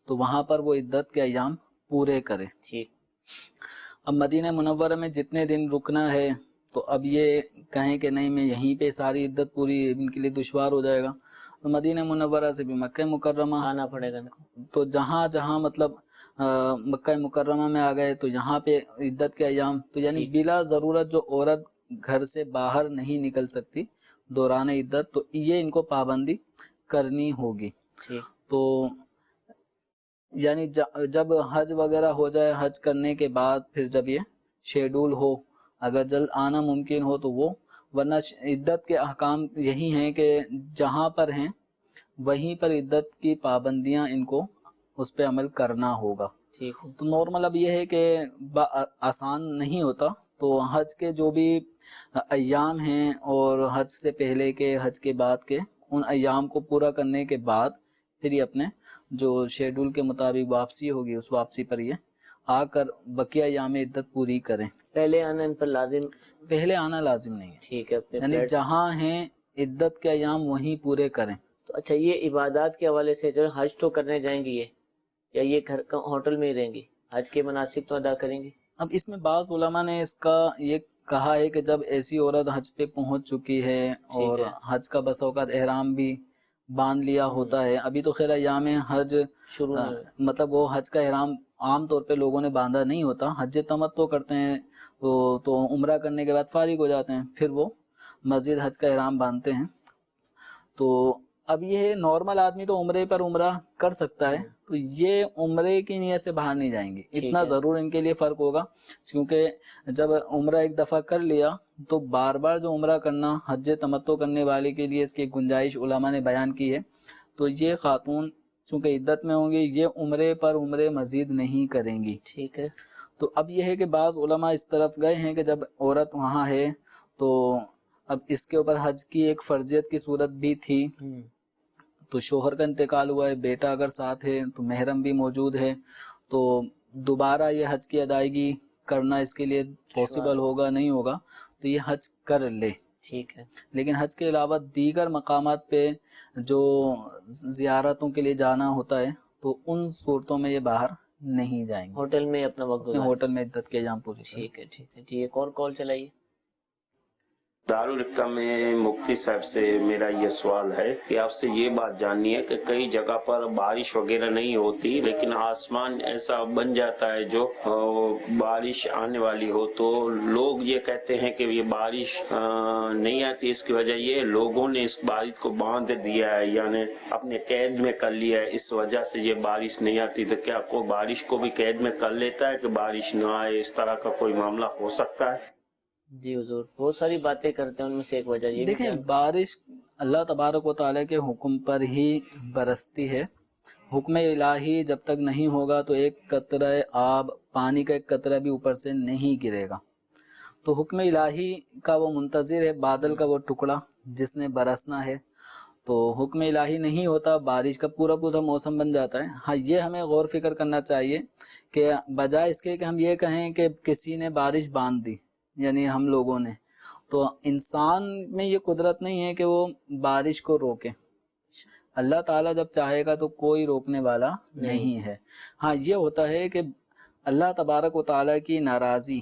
تو وہاں پر وہ عدت کے ایام پورے کرے۔ اب مدینہ منورہ میں جتنے دن رکنا ہے تو اب یہ کہیں کہ نہیں میں یہیں پہ ساری عدت پوری، ان کے لیے دشوار ہو جائے گا، تو مدینہ منورہ سے بھی مکہ مکرمہ آنا پڑے گا۔ تو جہاں جہاں مطلب مکہ مکرمہ میں آ گئے تو یہاں پہ عدت کے ایام، تو یعنی بلا ضرورت جو عورت گھر سے باہر نہیں نکل سکتی دوران عدت، تو یہ ان کو پابندی کرنی ہوگی۔ تو یعنی جب حج وغیرہ ہو جائے، حج کرنے کے بعد پھر جب یہ شیڈول ہو، اگر جلد آنا ممکن ہو تو وہ، ورنہ عدت کے احکام یہی ہیں کہ جہاں پر ہیں وہیں پر عدت کی پابندیاں ان کو اس پہ عمل کرنا ہوگا۔ تو نارمل اب یہ ہے کہ آسان نہیں ہوتا، تو حج کے جو بھی ایام ہیں اور حج سے پہلے کے حج کے بعد کے ان ایام کو پورا کرنے کے بعد پھر یہ اپنے جو شیڈول کے مطابق واپسی ہوگی اس واپسی پر یہ آ کر بقیہ ایام عدت پوری کریں۔ پہلے آنا ان پر لازم؟ پہلے آنا لازم نہیں ہے، ٹھیک ہے، یعنی جہاں ہیں عدت کے ایام وہیں پورے کریں۔ تو اچھا، یہ عبادات کے حوالے سے جو حج تو کرنے جائیں گی یا یہ گھر کا ہوٹل میں ہی رہیں گی؟ حج کے مناسک تو ادا کریں گی؟ اب اس میں بعض علماء نے اس کا یہ کہا ہے کہ جب ایسی عورت حج پہ پہنچ چکی ہے اور حج کا بس اوقات احرام بھی باندھ لیا ہوتا ہے، ابھی تو خیر ایام حج شروع مطلب وہ حج کا احرام عام طور پہ لوگوں نے باندھا نہیں ہوتا، حج تمتع کرتے ہیں تو عمرہ کرنے کے بعد فارغ ہو جاتے ہیں، پھر وہ مزید حج کا احرام باندھتے ہیں۔ تو اب یہ نارمل آدمی تو عمرے پر عمرہ کر سکتا ہے، تو یہ عمرے کی نیت سے باہر نہیں جائیں گے، اتنا ضرور ان کے لیے فرق ہوگا، کیونکہ جب عمرہ ایک دفعہ کر لیا تو بار بار جو عمرہ کرنا حج تمتع کرنے والے کے لیے اس کی گنجائش علماء نے بیان کی ہے۔ تو یہ خاتون چونکہ عدت میں ہوں گی یہ عمرے پر عمرے مزید نہیں کریں گی، ٹھیک ہے۔ تو اب یہ ہے کہ بعض علماء اس طرف گئے ہیں کہ جب عورت وہاں ہے تو اب اس کے اوپر حج کی ایک فرضیت کی صورت بھی تھی، تو شوہر کا انتقال ہوا ہے، بیٹا اگر ساتھ ہے تو محرم بھی موجود ہے، تو دوبارہ یہ حج کی ادائیگی کرنا اس کے لیے پاسبل ہوگا نہیں ہوگا، تو یہ حج کر لے، ٹھیک ہے۔ لیکن حج کے علاوہ دیگر مقامات پہ جو زیارتوں کے لیے جانا ہوتا ہے تو ان صورتوں میں یہ باہر نہیں جائیں گے، ہوٹل میں اپنا وقت گزاریں، ہوٹل میں عدت کے ایام پوری۔ ٹھیک ہے ٹھیک ہے جی، ایک اور کال چلائیے۔ دارالفتا میں مفتی صاحب سے میرا یہ سوال ہے کہ آپ سے یہ بات جاننی ہے کہ کئی جگہ پر بارش وغیرہ نہیں ہوتی لیکن آسمان ایسا بن جاتا ہے جو بارش آنے والی ہو، تو لوگ یہ کہتے ہیں کہ یہ بارش نہیں آتی، اس کی وجہ یہ لوگوں نے اس بارش کو باندھ دیا ہے، یعنی اپنے قید میں کر لیا ہے، اس وجہ سے یہ بارش نہیں آتی۔ تو کیا کوئی بارش کو بھی قید میں کر لیتا ہے کہ بارش نہ آئے، اس طرح کا کوئی معاملہ ہو سکتا ہے؟ جی حضور، بہت ساری باتیں کرتے ہیں، ان میں سے ایک وجہ یہ دیکھیں بارش اللہ تبارک و تعالیٰ کے حکم پر ہی برستی ہے، حکم الہی جب تک نہیں ہوگا تو ایک قطرہ آب، پانی کا ایک قطرہ بھی اوپر سے نہیں گرے گا، تو حکم الہی کا وہ منتظر ہے، بادل کا وہ ٹکڑا جس نے برسنا ہے، تو حکم الہی نہیں ہوتا بارش کا پورا موسم بن جاتا ہے۔ ہاں یہ ہمیں غور فکر کرنا چاہیے کہ بجائے اس کے کہ ہم یہ کہیں کہ کسی نے بارش باندھ دی، یعنی ہم لوگوں نے، تو انسان میں یہ قدرت نہیں ہے کہ وہ بارش کو روکے، اللہ تعالیٰ جب چاہے گا تو کوئی روکنے والا نہیں ہے۔ ہاں یہ ہوتا ہے کہ اللہ تبارک و تعالیٰ کی ناراضی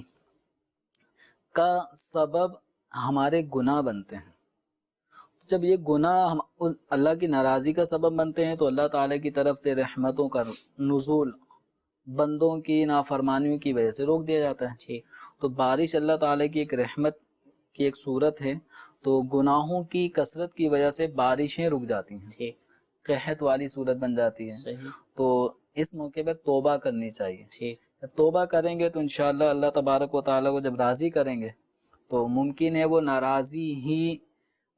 کا سبب ہمارے گناہ بنتے ہیں، جب یہ گناہ اللہ کی ناراضی کا سبب بنتے ہیں تو اللہ تعالیٰ کی طرف سے رحمتوں کا نزول بندوں کی نافرمانیوں کی وجہ سے روک دیا جاتا ہے۔ تو بارش اللہ تعالیٰ کی ایک رحمت کی ایک صورت ہے، تو گناہوں کی کثرت کی وجہ سے بارشیں رک جاتی ہیں، قحط والی صورت بن جاتی ہے، تو اس موقع پر توبہ کرنی چاہیے۔ توبہ کریں گے تو انشاءاللہ اللہ تبارک و تعالیٰ کو جب راضی کریں گے تو ممکن ہے وہ ناراضی ہی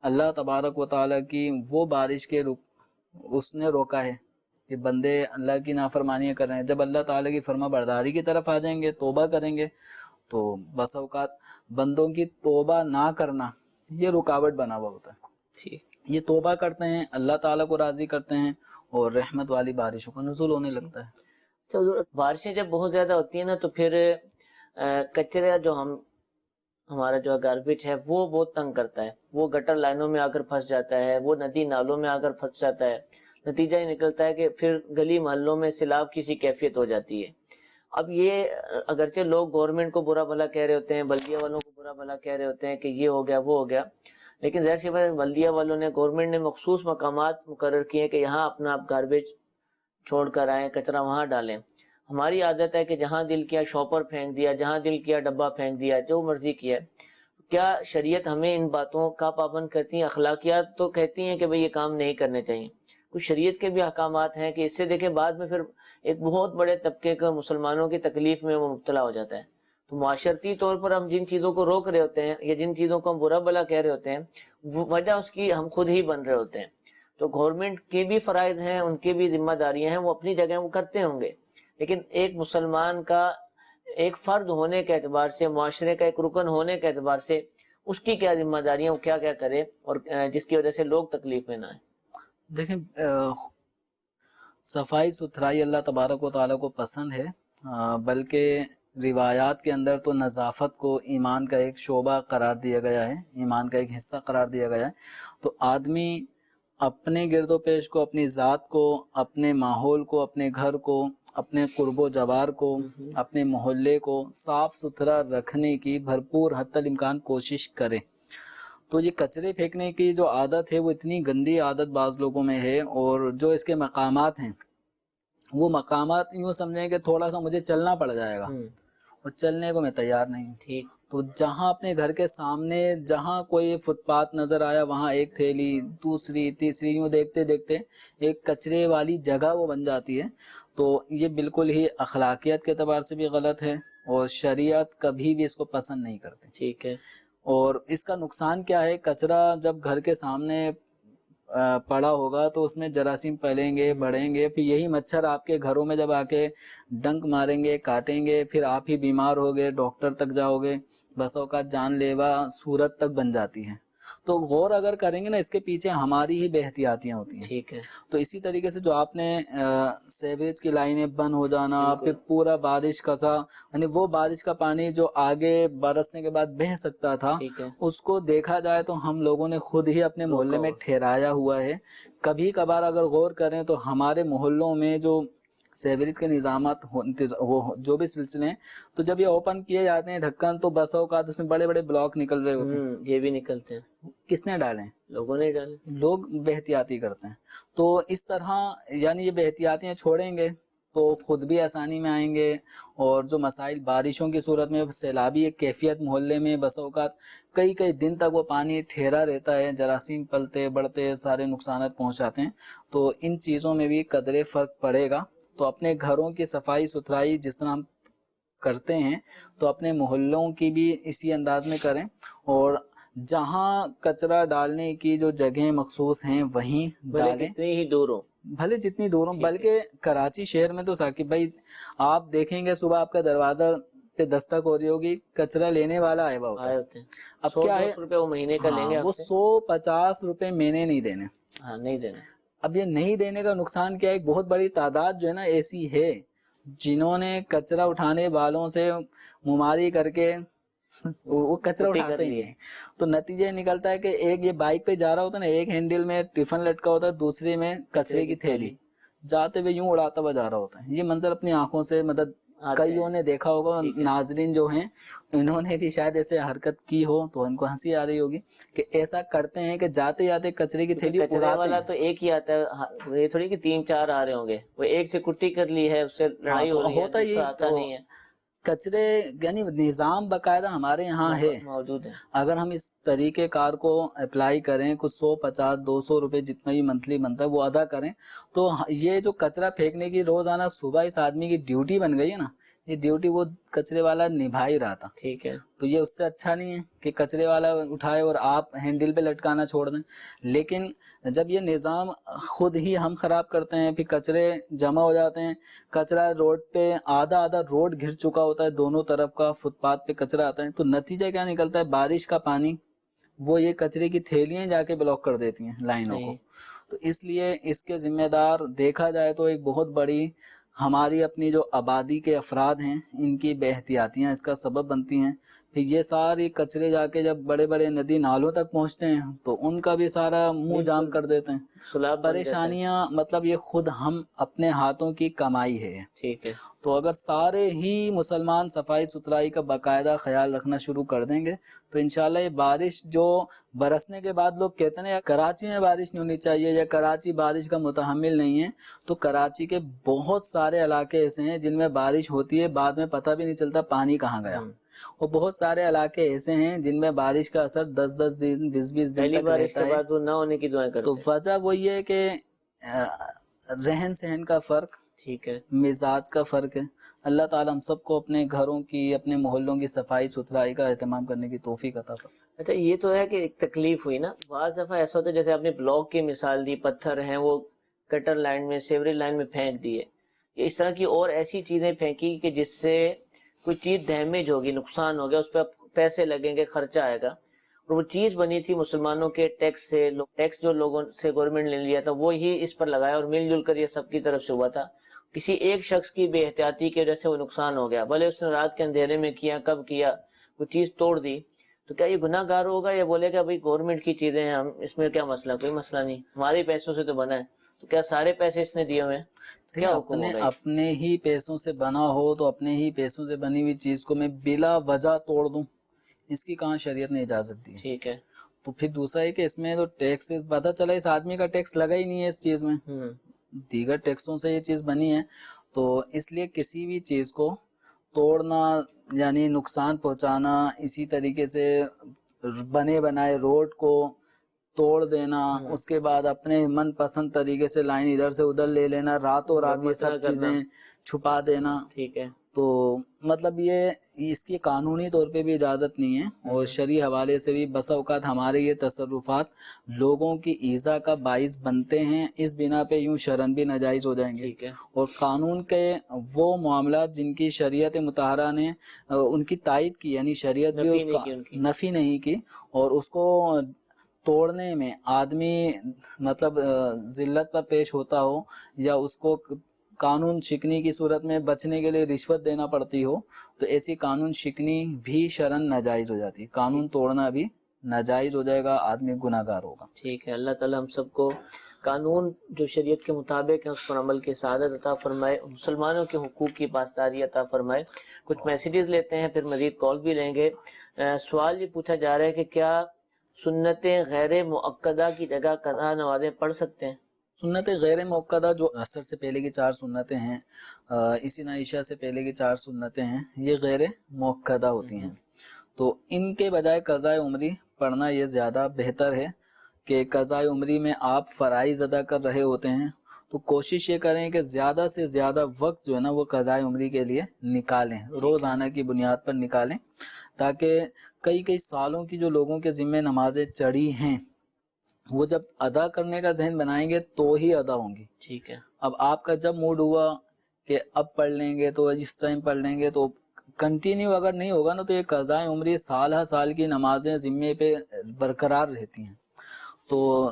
اللہ تبارک و تعالیٰ کی وہ بارش کے اس نے روکا ہے کہ بندے اللہ کی نافرمانیاں کر رہے ہیں، جب اللہ تعالیٰ کی فرما برداری کی طرف آ جائیں گے، توبہ کریں گے، تو بس اوقات بندوں کی توبہ نہ کرنا یہ رکاوٹ بنا ہوا ہوتا ہے. ٹھیک. یہ توبہ کرتے ہیں, اللہ تعالیٰ کو راضی کرتے ہیں اور رحمت والی بارشوں کا نزول ہونے لگتا ہے. تو بارشیں جب بہت زیادہ ہوتی ہیں نا تو پھر کچرا جو ہمارا جو گاربیج ہے وہ بہت تنگ کرتا ہے, وہ گٹر لائنوں میں آ کر پھنس جاتا ہے, وہ ندی نالوں میں آ کر پھنس جاتا ہے. نتیجہ یہ نکلتا ہے کہ پھر گلی محلوں میں سیلاب کی سی کیفیت ہو جاتی ہے. اب یہ اگرچہ لوگ گورنمنٹ کو برا بھلا کہہ رہے ہوتے ہیں, بلدیہ والوں کو برا بھلا کہہ رہے ہوتے ہیں کہ یہ ہو گیا وہ ہو گیا, لیکن ظاہر سی بات ہے بلدیہ والوں نے, گورنمنٹ نے مخصوص مقامات مقرر کیے ہیں کہ یہاں اپنا آپ گاربیج چھوڑ کر آئیں, کچرا وہاں ڈالیں. ہماری عادت ہے کہ جہاں دل کیا شاپر پھینک دیا, جہاں دل کیا ڈبہ پھینک دیا, جو مرضی کیا. کیا شریعت ہمیں ان باتوں کا پابند کرتی ہیں؟ اخلاقیات تو کہتی ہیں کہ بھئی یہ کام نہیں کرنے چاہیے. کچھ شریعت کے بھی احکامات ہیں کہ اس سے دیکھیں بعد میں پھر ایک بہت بڑے طبقے کا مسلمانوں کی تکلیف میں وہ مبتلا ہو جاتا ہے. تو معاشرتی طور پر ہم جن چیزوں کو روک رہے ہوتے ہیں یا جن چیزوں کو ہم برا بھلا کہہ رہے ہوتے ہیں, وہ وجہ اس کی ہم خود ہی بن رہے ہوتے ہیں. تو گورنمنٹ کے بھی فرائض ہیں, ان کے بھی ذمہ داریاں ہیں, وہ اپنی جگہ وہ کرتے ہوں گے, لیکن ایک مسلمان کا ایک فرد ہونے کے اعتبار سے, معاشرے کا ایک رکن ہونے کے اعتبار سے اس کی کیا ذمہ داریاں, وہ کیا کیا کرے اور جس کی وجہ سے لوگ تکلیف میں نہ آئیں. دیکھیں صفائی ستھرائی اللہ تبارک و تعالیٰ کو پسند ہے, بلکہ روایات کے اندر تو نظافت کو ایمان کا ایک شعبہ قرار دیا گیا ہے, ایمان کا ایک حصہ قرار دیا گیا ہے. تو آدمی اپنے گرد و پیش کو, اپنی ذات کو, اپنے ماحول کو, اپنے گھر کو, اپنے قرب و جوار کو, اپنے محلے کو صاف ستھرا رکھنے کی بھرپور حتی الامکان کوشش کرے. تو یہ کچرے پھینکنے کی جو عادت ہے وہ اتنی گندی عادت بعض لوگوں میں ہے, اور جو اس کے مقامات ہیں وہ مقامات یوں سمجھیں کہ تھوڑا سا مجھے چلنا پڑ جائے گا, اور چلنے کو میں تیار نہیں ہوں. ٹھیک. تو جہاں اپنے گھر کے سامنے جہاں کوئی فٹ پاتھ نظر آیا وہاں ایک تھیلی, دوسری, تیسری, یوں دیکھتے دیکھتے ایک کچرے والی جگہ وہ بن جاتی ہے. تو یہ بالکل ہی اخلاقیات کے اعتبار سے بھی غلط ہے, اور شریعت کبھی بھی اس کو پسند نہیں کرتی. ٹھیک ہے. اور اس کا نقصان کیا ہے, کچرا جب گھر کے سامنے پڑا ہوگا تو اس میں جراثیم پھیلیں گے, بڑھیں گے, پھر یہی مچھر آپ کے گھروں میں جب آ کے ڈنک ماریں گے, کاٹیں گے, پھر آپ ہی بیمار ہوگے, ڈاکٹر تک جاؤ گے, بس اوقات جان لیوا صورت تک بن جاتی ہیں. تو غور اگر کریں گے نا, اس کے پیچھے ہماری ہی بے احتیاطیاں ہوتی ہیں. ٹھیک ہے. تو اسی طریقے سے جو آپ نے سیوریج کی لائنیں بند ہو جانا, پھر پورا بارش کا سا, یعنی وہ بارش کا پانی جو آگے برسنے کے بعد بہہ سکتا تھا, اس کو دیکھا جائے تو ہم لوگوں نے خود ہی اپنے محلے میں ٹھہرایا ہوا ہے. کبھی کبھار اگر غور کریں تو ہمارے محلوں میں جو سیوریج کے نظامات جو بھی سلسلے ہیں, تو جب یہ اوپن کیے جاتے ہیں ڈھکن, تو بس اوقات اس میں بڑے بڑے بلاک نکل رہے ہوتے ہیں. یہ بھی نکلتے ہیں. کس نے ڈالے؟ لوگوں نے ڈالے. لوگ بے احتیاطی کرتے ہیں. تو اس طرح یعنی یہ بے احتیاطیاں چھوڑیں گے تو خود بھی آسانی میں آئیں گے, اور جو مسائل بارشوں کی صورت میں سیلابی ایک کیفیت محلے میں بس اوقات کئی کئی دن تک وہ پانی ٹھہرا رہتا ہے, جراثیم پلتے بڑھتے سارے نقصانات پہنچاتے ہیں. تو ان چیزوں میں بھی قدرے فرق پڑے گا. تو اپنے گھروں کی صفائی ستھرائی جس طرح ہم کرتے ہیں تو اپنے محلوں کی بھی اسی انداز میں کریں, اور جہاں کچرا ڈالنے کی جو جگہیں مخصوص ہیں وہیں ڈالیں, جتنی ہی دور ہو, بھلے جتنی دور ہوں. بلکہ کراچی شہر میں تو ثاقب بھائی آپ دیکھیں گے صبح آپ کا دروازہ پہ دستک ہو رہی ہوگی, کچرا لینے والا آیا ہوا ہوتا ہے. اب کیا ہے, وہ مہینے کا لیں گے, وہ 150 روپے مہینے نہیں دینے. نہیں دینے. اب یہ نہیں دینے کا نقصان کیا ہے, ایک بہت بڑی تعداد جو ہے نا ایسی ہے جنہوں نے کچرا اٹھانے والوں سے مماری کر کے وہ کچرا اٹھاتے ہی نہیں. تو نتیجہ نکلتا ہے کہ ایک یہ بائک پہ جا رہا ہوتا ہے نا, ایک ہینڈل میں ٹفن لٹکا ہوتا ہے, دوسرے میں کچرے کی تھیلی, جاتے ہوئے یوں اڑاتا ہوا جا رہا ہوتا ہے. یہ منظر اپنی آنکھوں سے مدد کئیوں نے دیکھا ہوگا, ناظرین جو ہیں انہوں نے بھی شاید ایسے حرکت کی ہو تو ان کو ہنسی آ رہی ہوگی کہ ایسا کرتے ہیں کہ جاتے جاتے کچرے کی تھیلی اڑاتے ہیں. تو ایک ہی آتا ہے, یہ تھوڑی کہ 3-4 آ رہے ہوں گے, وہ ایک سے کٹی کر لی ہے, اس سے لڑائی ہو رہی ہے, ہوتا ہی نہیں ہے. کچرے یعنی نظام باقاعدہ ہمارے یہاں ہے, موجود ہے. اگر ہم اس طریقے کار کو اپلائی کریں, کچھ 150-200 روپے جتنا بھی منتھلی بنتا ہے وہ ادا کریں, تو یہ جو کچرا پھینکنے کی روزانہ صبح اس آدمی کی ڈیوٹی بن گئی ہے نا, یہ ڈیوٹی وہ کچرے والا نبھا ہی رہا تھا. ٹھیک ہے. تو یہ اس سے اچھا نہیں ہے کہ کچرے والا اٹھائے اور آپ ہینڈل پہ لٹکانا چھوڑ دیں. لیکن جب یہ نظام خود ہی ہم خراب کرتے ہیں, پھر کچرے جمع ہو جاتے ہیں, کچرا روڈ پہ آدھا روڈ گھر چکا ہوتا ہے, دونوں طرف کا فٹ پاتھ پہ کچرا آتا ہے, تو نتیجہ کیا نکلتا ہے, بارش کا پانی وہ یہ کچرے کی تھیلیاں جا کے بلاک کر دیتی ہیں لائنوں کو. تو اس لیے اس کے ذمہ دار دیکھا جائے تو ایک بہت بڑی ہماری اپنی جو آبادی کے افراد ہیں ان کی بے احتیاطیاں اس کا سبب بنتی ہیں. پھر یہ ساری کچرے جا کے جب بڑے بڑے ندی نالوں تک پہنچتے ہیں تو ان کا بھی سارا منہ جام کر دیتے ہیں. پریشانیاں مطلب یہ خود ہم اپنے ہاتھوں کی کمائی ہے. ٹھیک ہے. تو اگر سارے ہی مسلمان صفائی ستھرائی کا باقاعدہ خیال رکھنا شروع کر دیں گے تو انشاءاللہ یہ بارش جو برسنے کے بعد لوگ کہتے ہیں کراچی میں بارش نہیں ہونی چاہیے یا کراچی بارش کا متحمل نہیں ہے، تو کراچی کے بہت سارے علاقے ایسے ہیں جن میں بارش ہوتی ہے بعد میں پتہ بھی نہیں چلتا پانی کہاں گیا، اور بہت سارے علاقے ایسے ہیں جن میں بارش کا اثر 10 دن 20 دن تک رہتا ہے. وہ نہ ہونے کی دعائیں کرتے تو وجہ وہی ہے کہ رہن سہن کا فرق، ٹھیک ہے، مزاج کا فرق ہے. اللہ تعالیٰ ہم سب کو اپنے گھروں کی اپنے محلوں کی صفائی ستھرائی کا اہتمام کرنے کی توفیق عطا فرمائے. اچھا یہ تو ہے کہ ایک تکلیف ہوئی نا، بعض دفعہ ایسا ہوتا ہے جیسے آپ نے بلاک کی مثال دی، پتھر ہیں وہ کٹر لائن میں سیوری لائن میں پھینک دیے، اس طرح کی اور ایسی چیزیں پھینکی کہ جس سے کوئی چیز ڈیمیج ہوگی، نقصان ہو گیا، اس پہ پیسے لگیں گے، خرچہ آئے گا، اور وہ چیز بنی تھی مسلمانوں کے ٹیکس سے، ٹیکس جو لوگوں سے گورنمنٹ نے لیا تھا وہی اس پر لگایا اور مل جل کر یہ سب کی طرف سے ہوا تھا. کسی ایک شخص کی بے احتیاطی کی وجہ سے وہ نقصان ہو گیا، بھلے اس نے رات کے اندھیرے میں کیا، کب کیا، وہ چیز توڑ دی، تو کیا یہ گناہ گار ہوگا یا بولے گا بھائی گورنمنٹ کی چیزیں ہیں، ہم اس میں کیا مسئلہ، کوئی مسئلہ نہیں، ہمارے پیسوں سے تو بنا ہے، تو کیا سارے پیسے اس نے دیے ہوئے ہیں؟ کیا حکم ہوگا؟ اپنے ہی پیسوں سے بنا ہو تو اپنے ہی پیسوں سے بنی ہوئی چیز کو میں بلا وجہ توڑ دوں، اس کی کہاں شریعت نے اجازت دی؟ ٹھیک ہے. تو پھر دوسرا ہے کہ اس میں تو ٹیکس پتہ چلا اس آدمی کا ٹیکس لگا ہی نہیں ہے اس چیز میں، دیگر ٹیکسوں سے یہ چیز بنی ہے. تو اس لیے کسی بھی چیز کو توڑنا یعنی نقصان پہنچانا، اسی طریقے سے بنے بنائے روڈ کو توڑ دینا، اس کے بعد اپنے من پسند طریقے سے لائن ادھر سے ادھر لے لینا، راتوں رات یہ سب چیزیں چھپا دینا، ٹھیک ہے. تو مطلب یہ اس کی قانونی طور پہ بھی اجازت نہیں ہے، اور شرعی حوالے سے بھی بسا اوقات ہمارے یہ تصرفات لوگوں کی ایذا کا باعث بنتے ہیں، اس بنا پہ یوں شرعاً بھی ناجائز ہو جائیں گے. اور قانون کے وہ معاملات جن کی شریعت مطہرہ نے ان کی تائید کی، یعنی شریعت بھی اس کا نفی نہیں کی، اور اس کو توڑنے میں آدمی مطلب ذلت پر پیش ہوتا ہو یا اس کو قانون شکنی کی صورت میں بچنے کے لیے رشوت دینا پڑتی ہو، تو ایسی قانون شکنی بھی شرعاً ناجائز ہو جاتی ہے، قانون توڑنا بھی ناجائز ہو جائے گا، آدمی گناہ گار ہوگا. ٹھیک ہے. اللہ تعالیٰ ہم سب کو قانون جو شریعت کے مطابق ہے اس پر عمل کی سعادت عطا فرمائے، مسلمانوں کے حقوق کی پاسداری عطا فرمائے. کچھ میسیجز لیتے ہیں پھر مزید کال بھی لیں گے. سوال یہ پوچھا جا رہا ہے کہ کیا سنتیں غیر مؤکدہ کی جگہ قضا نمازیں پڑھ سکتے ہیں؟ سنت غیر مؤکدہ جو عصر سے پہلے کی 4 سنتیں ہیں، اسی نہ عشاء سے پہلے کی 4 سنتیں ہیں، یہ غیر مؤکدہ ہوتی ہیں، تو ان کے بجائے قضاء عمری پڑھنا یہ زیادہ بہتر ہے کہ قضاء عمری میں آپ فرائض ادا کر رہے ہوتے ہیں تو کوشش یہ کریں کہ زیادہ سے زیادہ وقت جو ہے نا وہ قضاء عمری کے لیے نکالیں، روزانہ کی بنیاد پر نکالیں، تاکہ کئی سالوں کی جو لوگوں کے ذمہ نمازیں چڑھی ہیں وہ جب ادا کرنے کا ذہن بنائیں گے تو ہی ادا ہوں گی. ٹھیک ہے. اب آپ کا جب موڈ ہوا کہ اب پڑھ لیں گے تو اس ٹائم پڑھ لیں گے، تو کنٹینیو اگر نہیں ہوگا نا تو یہ قضاء عمری سال ہر سال کی نمازیں ذمے پہ برقرار رہتی ہیں. تو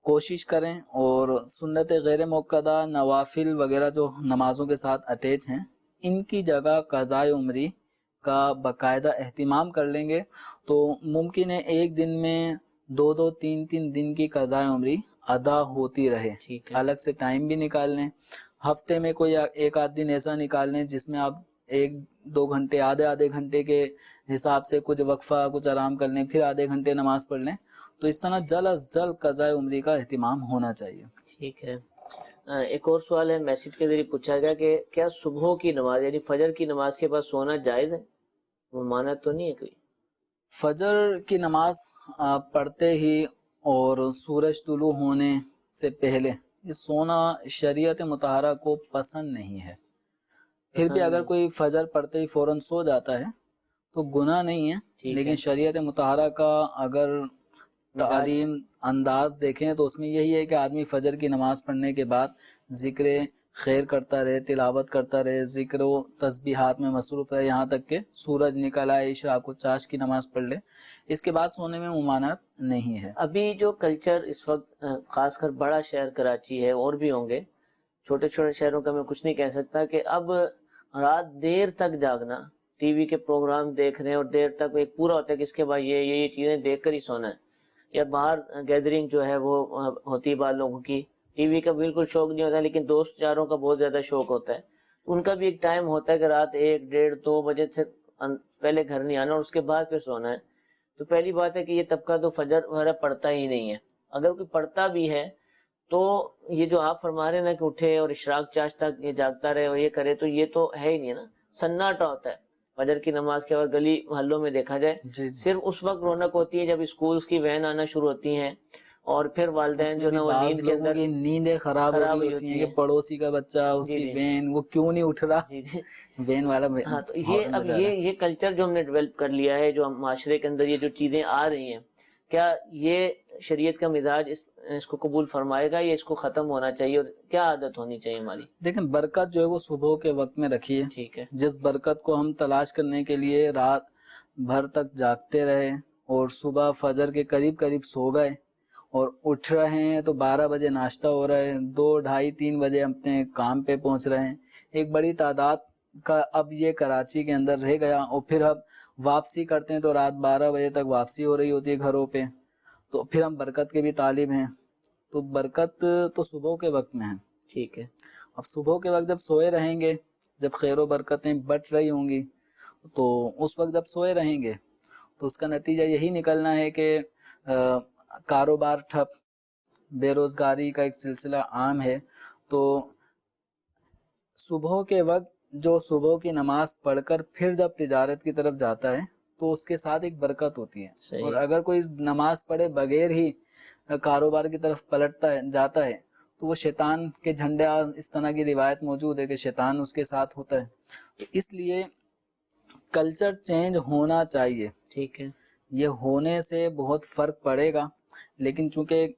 کوشش کریں، اور سنت غیر مؤکدہ نوافل وغیرہ جو نمازوں کے ساتھ اٹیچ ہیں ان کی جگہ قضاء عمری کا باقاعدہ اہتمام کر لیں گے تو ممکن ہے ایک دن میں 2 3 دن کی قضاء عمری ادا ہوتی رہے. الگ سے ٹائم بھی نکال لیں، ہفتے میں کوئی ایک آدھ دن ایسا نکال لیں جس میں آپ 1-2 گھنٹے آدھے گھنٹے کے حساب سے کچھ وقفہ کچھ آرام کر لیں، پھر آدھے گھنٹے نماز پڑھ لیں. تو اس طرح جلد از جلد قضاء عمری کا اہتمام ہونا چاہیے. ٹھیک ہے. ایک اور سوال ہے میسج کے ذریعے پوچھا گیا کہ کیا صبح کی نماز یعنی فجر کی نماز کے بعد سونا جائز ہے؟ ممانعت تو نہیں ہے کوئی؟ فجر کی نماز پڑھتے ہی اور سورج طلوع ہونے سے پہلے یہ سونا شریعت مطہرہ کو پسند نہیں ہے. پھر بھی اگر کوئی فجر پڑھتے ہی فوراً سو جاتا ہے تو گناہ نہیں ہے، لیکن شریعت مطہرہ کا اگر تعلیم انداز دیکھیں تو اس میں یہی ہے کہ آدمی فجر کی نماز پڑھنے کے بعد ذکر خیر کرتا رہے، تلاوت کرتا رہے، ذکر و تسبیحات میں مصروف رہے یہاں تک کہ سورج نکل آئے، عشاء کو چاش کی نماز پڑھ لے، اس کے بعد سونے میں ممانعت نہیں ہے۔ ابھی جو کلچر اس وقت خاص کر بڑا شہر کراچی ہے، اور بھی ہوں گے چھوٹے چھوٹے شہروں کا میں کچھ نہیں کہہ سکتا، کہ اب رات دیر تک جاگنا، ٹی وی کے پروگرام دیکھ رہے ہیں اور دیر تک ایک پورا ہوتا ہے کہ اس کے بعد یہ چیزیں دیکھ کر ہی سونا ہے، یا باہر گیدرنگ جو ہے وہ ہوتی ہے بعض لوگوں کی، ٹی وی کا بالکل شوق نہیں ہوتا لیکن دوست یاروں کا بہت زیادہ شوق ہوتا ہے، ان کا بھی ایک ٹائم ہوتا ہے کہ رات 1 1:30 2 بجے سے پہلے گھر نہیں آنا اور اس کے بعد پھر سونا ہے۔ تو پہلی بات ہے کہ یہ طبقہ تو فجر وغیرہ پڑھتا ہی نہیں ہے، اگر کوئی پڑھتا بھی ہے تو یہ جو آپ فرما رہے ہیں نا کہ اٹھے اور اشراق چاش تک یہ جاگتا رہے اور یہ کرے، تو یہ تو ہے ہی نہیں نا، سناٹا ہوتا ہے فجر کی نماز کے بعد گلی محلوں میں دیکھا جائے، جی صرف اس وقت رونق ہوتی ہے جب اسکولز کی وین آنا شروع ہوتی ہیں، اور پھر والدین جو نا وہ بعض نیند کے لوگوں اندر کی نیندیں خراب ہو رہی ہوتی ہیں کہ پڑوسی کا بچہ اس جی کی جی وین وہ کیوں نہیں اٹھ رہا، جی جی وین والا ہاں، تو یہ ہارن اب بجا رہا ہے۔ یہ کلچر جو ہم نے ڈیولپ کر لیا ہے، جو معاشرے کے اندر یہ جو چیزیں آ رہی ہیں، کیا یہ شریعت کا مزاج اس کو قبول فرمائے گا یا اس کو ختم ہونا چاہیے، اور کیا عادت ہونی چاہیے ہماری؟ دیکھیں برکت جو ہے وہ صبح کے وقت میں رکھیے، ٹھیک ہے، جس برکت کو ہم تلاش کرنے کے لیے رات بھر تک جاگتے رہے اور صبح فجر کے قریب سو گئے اور اٹھ رہے ہیں تو 12 بجے ناشتہ ہو رہا ہے، 2 2:30 3 بجے اپنے کام پہ پہنچ رہے ہیں، ایک بڑی تعداد کا اب یہ کراچی کے اندر رہ گیا، اور پھر اب واپسی کرتے ہیں تو رات 12 بجے تک واپسی ہو رہی ہوتی ہے گھروں پہ، تو پھر ہم برکت کے بھی طالب ہیں، تو برکت تو صبح کے وقت میں ہے۔ ٹھیک ہے، اب صبح کے وقت جب سوئے رہیں گے، جب خیر و برکتیں بٹ رہی ہوں گی، تو اس وقت جب سوئے رہیں گے تو اس کا نتیجہ یہی نکلنا ہے کہ کاروبار ٹھپ، بے روزگاری کا ایک سلسلہ عام ہے، تو صبح کے وقت جو صبح کی نماز پڑھ کر پھر جب تجارت کی طرف جاتا ہے تو اس کے ساتھ ایک برکت ہوتی ہے، صحیح، اور اگر کوئی نماز پڑھے بغیر ہی کاروبار کی طرف پلٹتا ہے جاتا ہے تو وہ شیطان کے جھنڈے، اس طرح کی روایت موجود ہے کہ شیطان اس کے ساتھ ہوتا ہے، تو اس لیے کلچر چینج ہونا چاہیے، ٹھیک ہے، یہ ہونے سے بہت فرق پڑے گا، لیکن چونکہ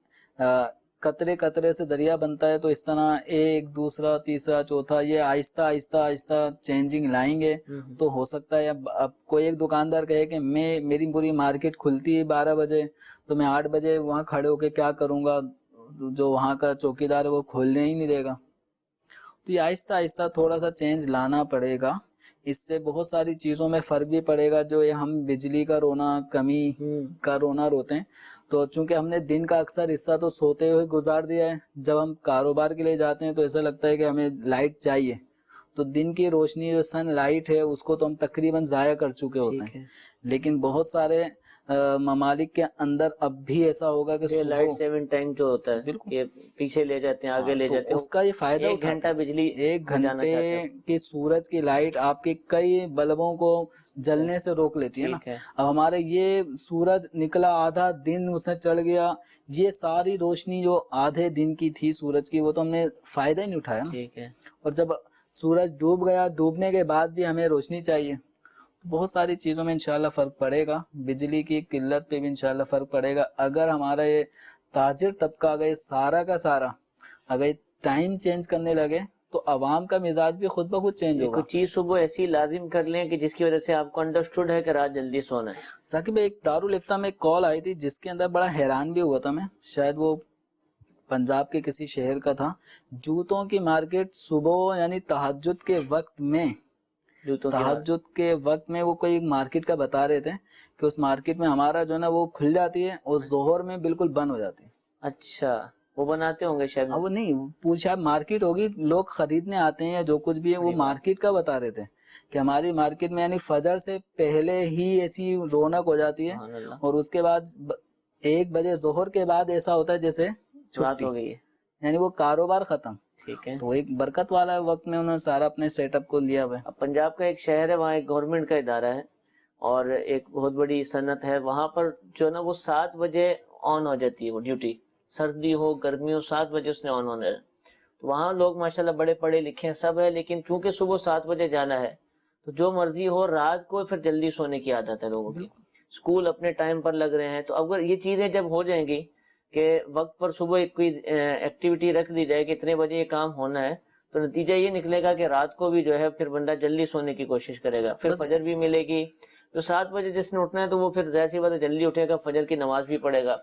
قطرے قطرے سے دریا بنتا ہے تو اس طرح ایک دوسرا تیسرا چوتھا یہ آہستہ آہستہ چینجنگ لائیں گے، تو ہو سکتا ہے اب کوئی ایک دکاندار کہے کہ میری پوری مارکیٹ کھلتی ہے 12 بجے تو میں 8 بجے وہاں کھڑے ہو کے کیا کروں گا، جو وہاں کا چوکیدار ہے وہ کھولنے ہی نہیں دے گا، تو یہ آہستہ آہستہ تھوڑا سا چینج لانا پڑے گا، اس سے بہت ساری چیزوں میں فرق بھی پڑے گا، جو یہ ہم بجلی کا رونا، کمی کا رونا روتے ہیں، تو چونکہ ہم نے دن کا اکثر حصہ تو سوتے ہوئے گزار دیا ہے، جب ہم کاروبار کے لیے جاتے ہیں تو ایسا لگتا ہے کہ ہمیں لائٹ چاہیے، تو دن کی روشنی جو سن لائٹ ہے اس کو تو ہم تقریباً ضائع کر چکے ہوتے ہیں، لیکن بہت سارے ممالک کے اندر اب بھی ایسا ہوگا کہ لائٹ سیونگ ٹینک جو ہوتا ہے بالکل کہ پیچھے لے جاتے ہیں، آگے لے تو جاتے ہیں، اس کا یہ فائدہ ایک گھنٹہ بجلی 1 بچانا چاہتے ہیں، گھنٹے کی سورج کی لائٹ آپ کے کئی بلبوں کو جلنے سے روک لیتی ہے نا۔ ٹھیک ہے، اب ہمارے یہ سورج نکلا، آدھا دن اسے چڑھ گیا، یہ ساری روشنی جو آدھے دن کی تھی سورج کی وہ تو ہم نے فائدہ ہی نہیں اٹھایا نا، ٹھیک ہے، اور جب سورج ڈوب گیا، ڈوبنے کے بعد بھی ہمیں روشنی چاہیے، بہت ساری چیزوں میں انشاءاللہ فرق پڑے گا، بجلی کی قلت پہ بھی انشاءاللہ فرق پڑے گا، اگر ہمارا یہ تاجر طبقہ اگر سارا کا سارا اگر ٹائم چینج کرنے لگے تو عوام کا مزاج بھی خود بخود چینج ہوگا۔ کچھ چیز صبح ایسی لازم کر لیں کہ جس کی وجہ سے آپ کو انڈرسٹوڈ ہے کہ رات جلدی سونا ہے۔ ثاقب ایک دارالفتہ میں ایک کال آئی تھی جس کے اندر بڑا حیران بھی ہوا تھا میں، شاید وہ پنجاب کے کسی شہر کا تھا، جوتوں کی مارکیٹ صبح یعنی تہجد کے وقت میں، تہجد کے وقت میں وہ کوئی مارکیٹ کا بتا رہے تھے کہ اس مارکیٹ میں ہمارا جو ہے نا وہ کھل جاتی ہے اور ظہر میں بالکل بند ہو جاتی ہے۔ اچھا، وہ بناتے ہوں گے شاید، وہ نہیں پوچھا، مارکیٹ ہوگی، لوگ خریدنے آتے ہیں یا جو کچھ بھی ہے، وہ مارکیٹ کا بتا رہے تھے کہ ہماری مارکیٹ میں یعنی فجر سے پہلے ہی ایسی رونق ہو جاتی ہے، اور اس کے بعد 1 بجے ظہر کے بعد ایسا ہوتا ہے جیسے رات ہو گئی ہے، یعنی وہ کاروبار ختم۔ ٹھیک ہے، تو ایک برکت والا وقت میں انہوں نے سارا اپنے سیٹ اپ کو لیا ہوا ہے۔ اب پنجاب کا ایک شہر ہے، وہاں ایک گورنمنٹ کا ادارہ ہے اور ایک بہت بڑی صنعت ہے، وہاں پر جو نا وہ 7 بجے آن ہو جاتی ہے وہ ڈیوٹی، سردی ہو گرمی ہو 7 بجے اس نے آن ہونا ہے، تو وہاں لوگ ماشاءاللہ بڑے پڑھے لکھے سب ہے، لیکن چونکہ صبح 7 بجے جانا ہے تو جو مرضی ہو رات کو پھر جلدی سونے کی عادت ہے لوگوں کی، اسکول اپنے ٹائم پر لگ رہے ہیں، تو اگر یہ چیزیں جب ہو جائیں گی کہ وقت پر صبح کوئی ایکٹیویٹی رکھ دی جائے کہ اتنے بجے یہ کام ہونا ہے، تو نتیجہ یہ نکلے گا کہ رات کو بھی جو ہے پھر بندہ جلدی سونے کی کوشش کرے گا, پھر فجر بھی ملے گی. جو 7 بجے جس نے اٹھنا ہے تو وہ پھر ظاہر سی بات ہے جلدی اٹھے گا, فجر کی نماز بھی پڑھے گا.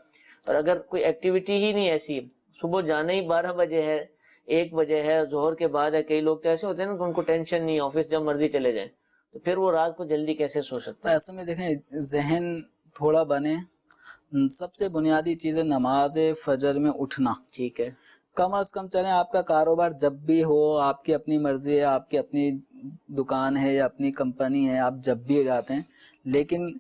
اور اگر کوئی ایکٹیویٹی ہی نہیں ایسی, صبح جانا ہی 12 بجے ہے, 1 بجے ہے, ظہر کے بعد ہے, کئی لوگ تو ایسے ہوتے ہیں نا کہ ان کو ٹینشن نہیں, آفس جب مرضی چلے جائیں, تو پھر وہ رات کو جلدی کیسے سو سکتے ہیں؟ ایسے میں دیکھیں ذہن تھوڑا بنے, سب سے بنیادی چیز ہے نماز فجر میں اٹھنا. ٹھیک ہے, کم از کم چلیں آپ کا کاروبار جب بھی ہو, آپ کی اپنی مرضی ہے, آپ کی اپنی دکان ہے یا اپنی کمپنی ہے, آپ جب بھی جاتے ہیں, لیکن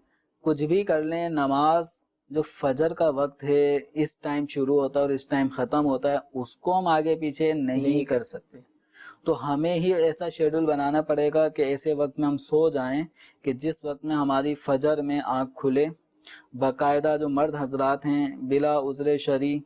کچھ بھی کر لیں, نماز جو فجر کا وقت ہے اس ٹائم شروع ہوتا ہے اور اس ٹائم ختم ہوتا ہے, اس کو ہم آگے پیچھے نہیں کر سکتے. تو ہمیں ہی ایسا شیڈول بنانا پڑے گا کہ ایسے وقت میں ہم سو جائیں کہ جس وقت میں ہماری فجر میں آنکھ کھلے. باقاعدہ جو مرد حضرات ہیں بلا عذر شرعی,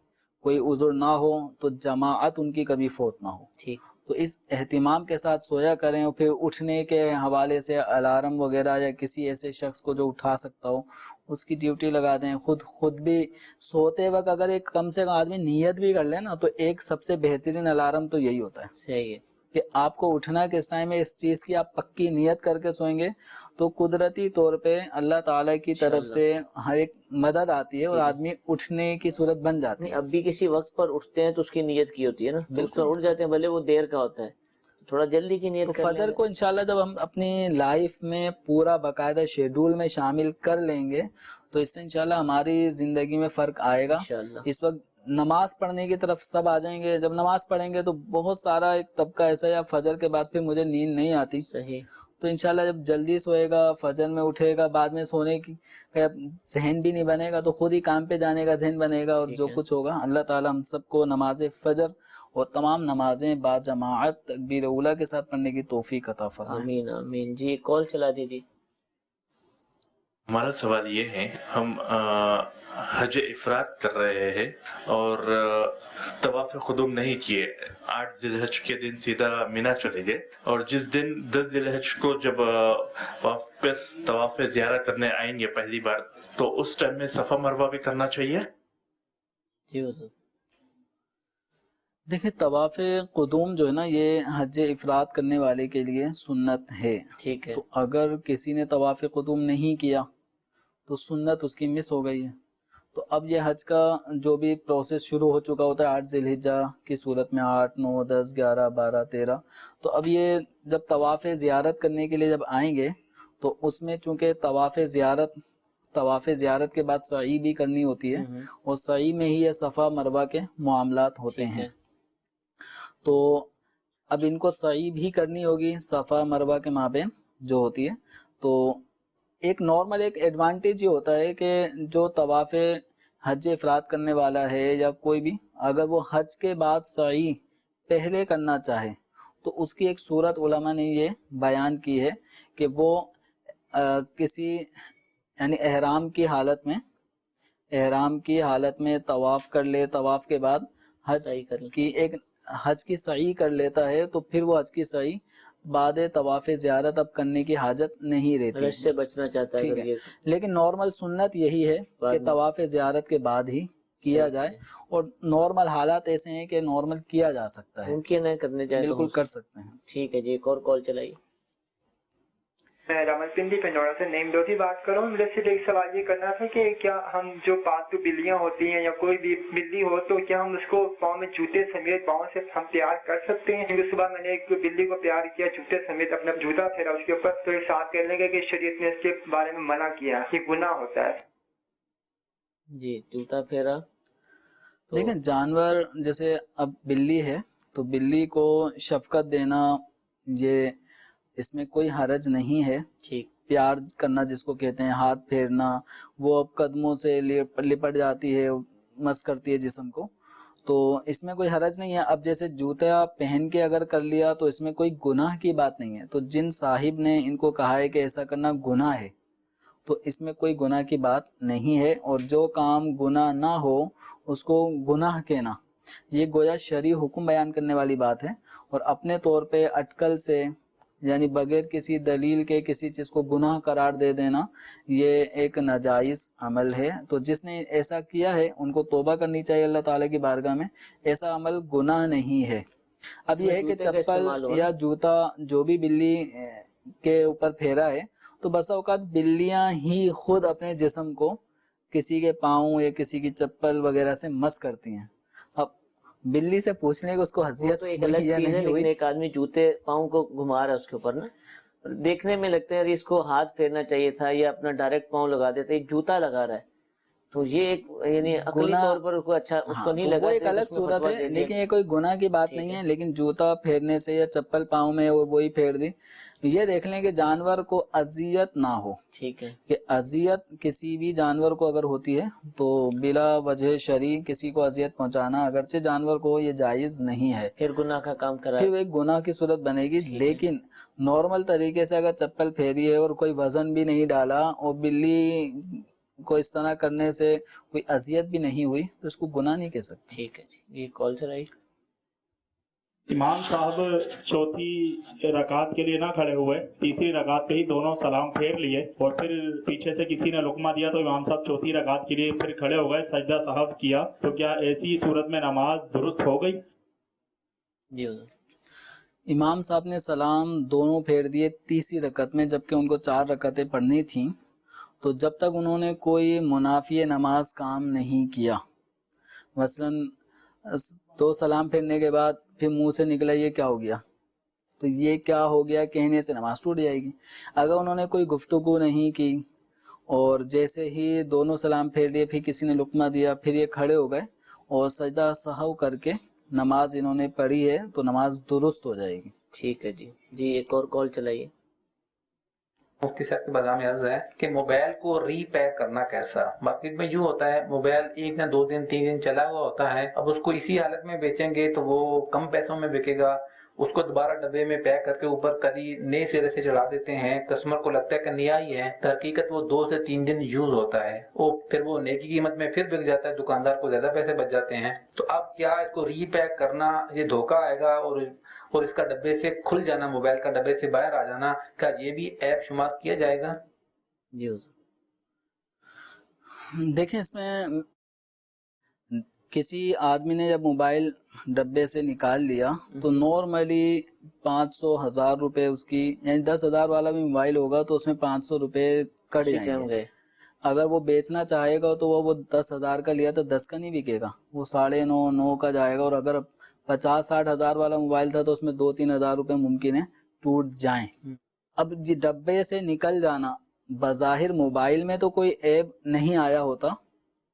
کوئی عذر نہ ہو تو جماعت ان کی کبھی فوت نہ ہو, ٹھیک, تو اس اہتمام کے ساتھ سویا کریں. اور پھر اٹھنے کے حوالے سے الارم وغیرہ یا کسی ایسے شخص کو جو اٹھا سکتا ہو اس کی ڈیوٹی لگا دیں. خود بھی سوتے وقت اگر ایک کم سے کم آدمی نیت بھی کر لے نا, تو ایک سب سے بہترین الارم تو یہی ہوتا ہے صحیح ہے کہ آپ کو اٹھنا کس ٹائم ہے, اس چیز کی آپ پکی نیت کر کے سوئیں گے تو قدرتی طور پہ اللہ تعالیٰ کی طرف سے ہر ایک مدد آتی ہے اور آدمی اٹھنے کی صورت بن جاتی ہے. اب بھی کسی وقت پر اٹھتے ہیں تو اس کی نیت کی ہوتی ہے نا, بالکل اٹھ جاتے ہیں بھلے وہ دیر کا ہوتا ہے, تھوڑا جلدی کی نیت تو کر فجر کو انشاءاللہ جب ہم اپنی لائف میں پورا باقاعدہ شیڈول میں شامل کر لیں گے تو اس سے انشاءاللہ ہماری زندگی میں فرق آئے گا. انشاءاللہ. اس وقت نماز پڑھنے کی طرف سب آ جائیں گے, جب نماز پڑھیں گے تو بہت سارا ایک طبقہ ایسا ہے فجر کے بعد پھر مجھے نیند نہیں آتی, صحیح, تو انشاءاللہ جب جلدی سوئے گا, فجر میں اٹھے گا, بعد میں سونے کی ذہن بھی نہیں بنے گا تو خود ہی کام پہ جانے کا ذہن بنے گا, اور جو کچھ ہوگا. اللہ تعالی ہم سب کو نماز فجر اور تمام نمازیں با جماعت تکبیر اولیٰ کے ساتھ پڑھنے کی توفیق عطا فرمائے. آمین آمین. جی کال چلا دیجیے. ہمارا سوال یہ ہے, ہم حج افراد کر رہے ہیں اور طواف قدوم نہیں کیے, 8 ذی الحج کے دن سیدھا مینا چلے گئے, اور جس دن 10 ذی الحج کو جب واپس طواف زیارت کرنے آئیں گے پہلی بار, تو اس ٹائم میں صفا مروہ بھی کرنا چاہیے؟ جی حضور. دیکھیں طواف قدوم جو ہے نا یہ حج افراد کرنے والے کے لیے سنت ہے. ٹھیک ہے, تو اگر کسی نے طواف قدوم نہیں کیا تو سنت اس کی مس ہو گئی ہے. تو اب یہ حج کا جو بھی پروسیس شروع ہو چکا ہوتا ہے 8 ذی الحجہ کی صورت میں, 8 9 10 11 12 13, تو اب یہ جب طواف زیارت کرنے کے لیے جب آئیں گے تو اس میں چونکہ طواف زیارت کے بعد سعی بھی کرنی ہوتی ہے, اور سعی میں ہی یہ صفا مروہ کے معاملات ہوتے ہیں. تو اب ان کو سعی بھی کرنی ہوگی صفا مروہ کے مابین جو ہوتی ہے. تو ایک نارمل ایک ایڈوانٹیج یہ ہوتا ہے کہ جو طواف حج افراد کرنے والا ہے یا کوئی بھی, اگر وہ حج کے بعد سعی پہلے کرنا چاہے تو اس کی ایک صورت علماء نے یہ بیان کی ہے کہ وہ کسی یعنی احرام کی حالت میں طواف کر لے, طواف کے بعد حج کی سعی کر لیتا ہے, تو پھر وہ حج کی سعی بعد طواف زیارت اب کرنے کی حاجت نہیں رہتی, اس سے بچنا چاہتا ہے. ٹھیک ہے, لیکن نارمل سنت یہی ہے کہ طواف زیارت کے بعد ہی کیا جائے, اور نارمل حالات ایسے ہیں کہ نارمل کیا جا سکتا ہے, ممکن ہے کرنے جائے, بالکل کر سکتے ہیں. ٹھیک ہے جی, ایک اور کال چلائیے. میں رامل پنڈی پنڈورا سے نیم دوتی بات کر رہا ہوں. مجھے صرف ایک سوال یہ کرنا تھا کہ کیا ہم جو پالتو بلیاں ہوتی ہیں یا کوئی بھی بلی ہو تو کیا ہم اس کو پاؤں میں جوتے سمیت پاؤں سے ہم پیار کر سکتے ہیں؟ کیونکہ صبح میں نے ایک بلی کو پیار کیا جوتے سمیت, اپنا جوتا پھیرا اس کے اوپر, تو ساتھ کہنے لگے کہ شریعت نے اس کے بارے میں منع کیا, یہ گناہ ہوتا ہے. جی جوتا پھیرا. دیکھیں جانور جیسے اب بلی ہے تو بلی کو شفقت دینا یہ اس میں کوئی حرج نہیں ہے. ٹھیک, پیار کرنا جس کو کہتے ہیں, ہاتھ پھیرنا, وہ اب قدموں سے لپٹ جاتی ہے, مس کرتی ہے جسم کو, تو اس میں کوئی حرج نہیں ہے. اب جیسے جوتا پہن کے اگر کر لیا تو اس میں کوئی گناہ کی بات نہیں ہے. تو جن صاحب نے ان کو کہا ہے کہ ایسا کرنا گناہ ہے تو اس میں کوئی گناہ کی بات نہیں ہے, اور جو کام گناہ نہ ہو اس کو گناہ کہنا یہ گویا شرعی حکم بیان کرنے والی بات ہے, اور اپنے طور پہ اٹکل سے یعنی بغیر کسی دلیل کے کسی چیز کو گناہ قرار دے دینا یہ ایک ناجائز عمل ہے. تو جس نے ایسا کیا ہے ان کو توبہ کرنی چاہیے اللہ تعالیٰ کی بارگاہ میں, ایسا عمل گناہ نہیں ہے. اب یہ ہے کہ جوتے کا استعمال چپل ہو یا جوتا جو بھی بلی کے اوپر پھیرا ہے تو بسا اوقات بلیاں ہی خود اپنے جسم کو کسی کے پاؤں یا کسی کی چپل وغیرہ سے مس کرتی ہیں. اب بلی سے پوچھ لیں کہ اس کو وہ حیثیت تو ایک ہوئی الگ یا چیز ہے، نہیں ہوئی. لیکن ایک آدمی جوتے پاؤں کو گھما رہا ہے اس کے اوپر نا، دیکھنے میں لگتا ہے اس کو ہاتھ پھیرنا چاہیے تھا یا اپنا ڈائریکٹ پاؤں لگا دیتے، ایک جوتا لگا رہا ہے تو یہ ایک یعنی عقلی گناہ، طور پر اس کو اچھا اس کو ہاں نہیں تو لگا وہ ایک تو الگ اس میں صورت فتویٰ ہے، دے دیا. لیکن یہ کوئی گناہ کی بات ٹھیک نہیں ہے. ہے. لیکن جوتا پھیرنے سے یا چپل پاؤں میں وہی پھیر دی، یہ دیکھ لیں کہ جانور کو اذیت نہ ہو. ٹھیک ہے. کہ اذیت کسی بھی جانور کو اگر ہوتی ہے تو بلا وجہ شرعی کسی کو اذیت پہنچانا اگرچہ جانور کو یہ جائز نہیں ہے، پھر گناہ کا کام کرا پھر وہ ایک گناہ کی صورت بنے گی. لیکن نارمل طریقے سے اگر چپل پھیری ہے اور کوئی وزن بھی نہیں ڈالا اور بلی کو اس طرح کرنے سے کوئی اذیت بھی نہیں ہوئی تو اس کو گناہ نہیں کہہ سکتے. ٹھیک ہے جی کال چلائی. امام صاحب چوتھی رکعت کے لیے نہ کھڑے ہوئے، تیسری رکعت پہ ہی دونوں سلام پھیر لیے اور پھر پیچھے سے کسی نے لقمہ دیا تو امام صاحب چوتھی رکعت کے لیے پھر کھڑے ہو گئے، سجدہ صاحب کیا، تو کیا ایسی صورت میں نماز درست ہو گئی؟ جی حضور. امام صاحب نے سلام دونوں پھیر دیے تیسری رکعت میں، جبکہ ان کو 4 رکعتیں پڑھنی تھیں، تو جب تک انہوں نے کوئی منافی نماز کام نہیں کیا، مثلاً 2 سلام پھیرنے کے بعد پھر منہ سے نکلا یہ کیا ہو گیا، تو یہ کیا ہو گیا کہنے سے نماز ٹوٹ جائے گی. اگر انہوں نے کوئی گفتگو نہیں کی اور جیسے ہی دونوں سلام پھیر لیے پھر کسی نے لقمہ دیا پھر یہ کھڑے ہو گئے اور سجدہ سہو کر کے نماز انہوں نے پڑھی ہے تو نماز درست ہو جائے گی. ٹھیک ہے جی. جی ایک اور کال چلائیے. مفتی صاحب کے بارے میں عرض ہے کہ موبائل کو ری پیک کرنا کیسا؟ مارکیٹ میں یوں ہوتا ہے موبائل 1 یا 2 دن 3 دن چلا ہوا ہوتا ہے، اب اس کو اسی حالت میں بیچیں گے تو وہ کم پیسوں میں بکے گا، اس کو دوبارہ ڈبے میں پیک کر کے اوپر کبھی نئے سرے سے چڑھا دیتے ہیں، کسٹمر کو لگتا ہے کہ نیا ہی ہے، تحقیقت وہ 2 سے 3 دن یوز ہوتا ہے، پھر وہ نئے کی قیمت میں پھر بک جاتا ہے، دکاندار کو زیادہ پیسے بچ جاتے ہیں. تو اب کیا اس کو ری پیک کرنا یہ دھوکہ آئے گا اور اس کا ڈبے سے کھل جانا، موبائل کا ڈبے سے باہر آ جانا، کیا یہ بھی ایپ شمار کیا جائے گا؟ جی حضور. دیکھیں اس میں کسی آدمی نے جب موبائل ڈبے سے نکال لیا تو نارملی 500,000 روپے اس کی، یعنی 10,000 والا بھی موبائل ہوگا تو اس میں 500 روپے کٹ جائیں گے. اگر وہ بیچنا چاہے گا تو وہ 10,000 کا لیا تو 10 کا نہیں بکے گا، وہ 9.5 کا جائے گا. اور اگر 50-60 ہزار والا موبائل تھا تو اس میں 2-3 ہزار روپے ممکن ہے ٹوٹ جائیں. اب یہ ڈبے سے نکل جانا بظاہر موبائل میں تو کوئی ایپ نہیں آیا ہوتا،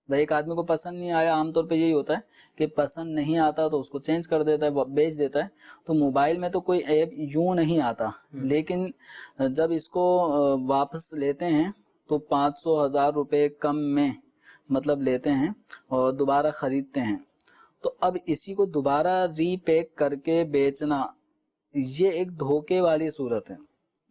بھائی ایک آدمی کو پسند نہیں آیا، عام طور پہ یہی ہوتا ہے کہ پسند نہیں آتا تو اس کو چینج کر دیتا ہے، بیچ دیتا ہے. تو موبائل میں تو کوئی ایپ یوں نہیں آتا، لیکن جب اس کو واپس لیتے ہیں تو 500,000 روپے کم میں مطلب لیتے ہیں اور دوبارہ خریدتے ہیں. تو اب اسی کو دوبارہ ری پیک کر کے بیچنا یہ ایک دھوکے والی صورت ہے.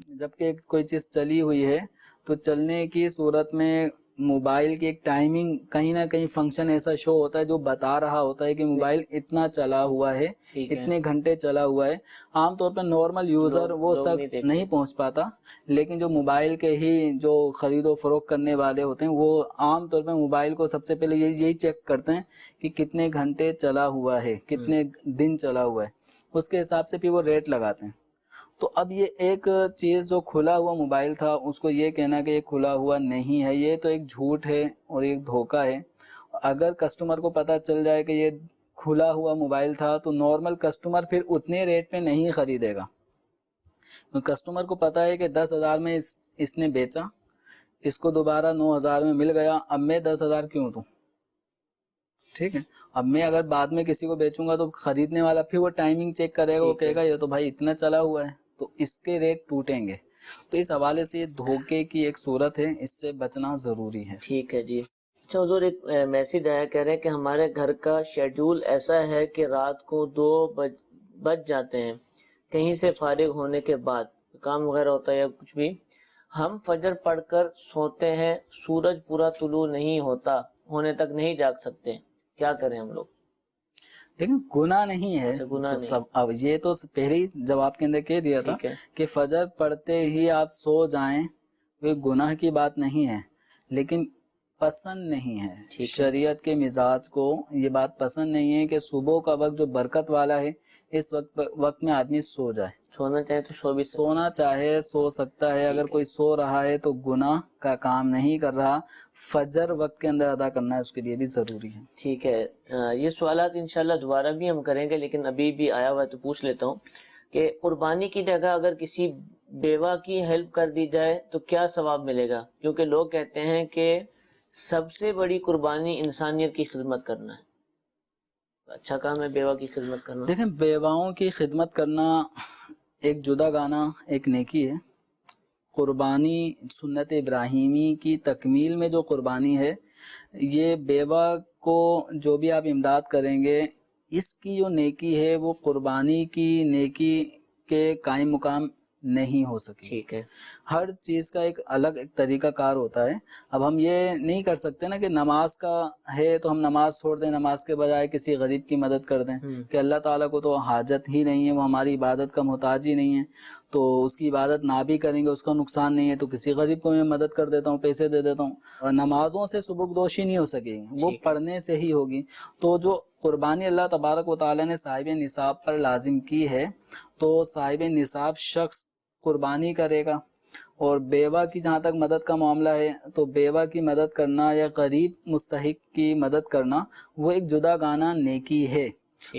جبکہ کوئی چیز چلی ہوئی ہے تو چلنے کی صورت میں موبائل کی ایک ٹائمنگ کہیں نہ کہیں فنکشن ایسا شو ہوتا ہے جو بتا رہا ہوتا ہے کہ موبائل اتنا چلا ہوا ہے، اتنے گھنٹے چلا ہوا ہے. عام طور پر نارمل یوزر وہ اس تک نہیں پہنچ پاتا، لیکن جو موبائل کے ہی جو خرید و فروخت کرنے والے ہوتے ہیں وہ عام طور پہ موبائل کو سب سے پہلے یہی چیک کرتے ہیں کہ کتنے گھنٹے چلا ہوا ہے، کتنے دن چلا ہوا ہے، اس کے حساب سے پھر وہ ریٹ لگاتے ہیں. تو اب یہ ایک چیز جو کھلا ہوا موبائل تھا اس کو یہ کہنا کہ یہ کھلا ہوا نہیں ہے، یہ تو ایک جھوٹ ہے اور ایک دھوکہ ہے. اگر کسٹمر کو پتہ چل جائے کہ یہ کھلا ہوا موبائل تھا تو نارمل کسٹمر پھر اتنے ریٹ پہ نہیں خریدے گا. کسٹمر کو پتہ ہے کہ 10,000 میں اس نے بیچا، اس کو دوبارہ 9,000 میں مل گیا، اب میں 10,000 کیوں دوں؟ ٹھیک ہے. اب میں اگر بعد میں کسی کو بیچوں گا تو خریدنے والا پھر وہ ٹائمنگ چیک کرے گا، وہ کہے گا یہ تو بھائی اتنا چلا ہوا ہے، تو اس کے ریٹ ٹوٹیں گے. تو اس حوالے سے یہ دھوکے کی ایک صورت ہے، اس سے بچنا ضروری ہے. ٹھیک ہے جی. اچھا حضور ایک میسیج آیا، کہہ رہے ہیں کہ ہمارے گھر کا شیڈول ایسا ہے کہ رات کو 2 بج جاتے ہیں کہیں سے فارغ ہونے کے بعد، کام وغیرہ ہوتا ہے یا کچھ بھی، ہم فجر پڑھ کر سوتے ہیں، سورج پورا طلوع نہیں ہونے تک نہیں جاگ سکتے، کیا کریں ہم لوگ؟ لیکن گناہ نہیں ہے. اب یہ تو پہلے ہی جواب کے اندر کہہ دیا تھا کہ فجر پڑھتے ہی آپ سو جائیں وہ گناہ کی بات نہیں ہے، لیکن پسند نہیں ہے، ٹھیک ہے۔ شریعت کے مزاج کو یہ بات پسند نہیں ہے کہ صبح کا وقت جو برکت والا ہے اس وقت میں آدمی سو جائے۔ سونا چاہے تو سو بھی سکتا سونا چاہے سو سکتا ہے، اگر کوئی سو رہا ہے تو گناہ کا کام نہیں کر رہا، فجر وقت کے اندر ادا کرنا ہے اس کے لیے بھی ضروری ہے۔ ٹھیک ہے۔ یہ سوالات انشاءاللہ دوبارہ بھی ہم کریں گے، لیکن ابھی بھی آیا ہوا ہے تو پوچھ لیتا ہوں کہ قربانی کی جگہ اگر کسی بیوہ کی ہیلپ کر دی جائے تو کیا ثواب ملے گا؟ کیونکہ لوگ کہتے ہیں کہ سب سے بڑی قربانی انسانیت کی خدمت کرنا ہے۔ اچھا کام ہے بیوہ کی خدمت کرنا؟ دیکھیں، بیواؤں کی خدمت کرنا ایک جدا گانا ایک نیکی ہے۔ قربانی سنت ابراہیمی کی تکمیل میں جو قربانی ہے، یہ بیوہ کو جو بھی آپ امداد کریں گے، اس کی جو نیکی ہے وہ قربانی کی نیکی کے قائم مقام نہیں ہو سکی۔ ٹھیک ہے۔ ہر چیز کا ایک الگ ایک طریقہ کار ہوتا ہے۔ اب ہم یہ نہیں کر سکتے نا کہ نماز کا ہے تو ہم نماز چھوڑ دیں، نماز کے بجائے کسی غریب کی مدد کر دیں، کہ اللہ تعالیٰ کو تو حاجت ہی نہیں ہے، وہ ہماری عبادت کا محتاج ہی نہیں ہے، تو اس کی عبادت نہ بھی کریں گے اس کا نقصان نہیں ہے، تو کسی غریب کو میں مدد کر دیتا ہوں، پیسے دے دیتا ہوں۔ اور نمازوں سے سبکدوشی نہیں ہو سکے گی، وہ پڑھنے سے ہی ہوگی۔ تو جو قربانی اللہ تبارک و تعالیٰ نے صاحب نصاب پر لازم کی ہے، تو صاحب نصاب شخص قربانی کرے گا۔ اور بیوہ کی جہاں تک مدد کا معاملہ ہے، تو بیوہ کی مدد کرنا یا غریب مستحق کی مدد کرنا وہ ایک جدا گانا نیکی ہے۔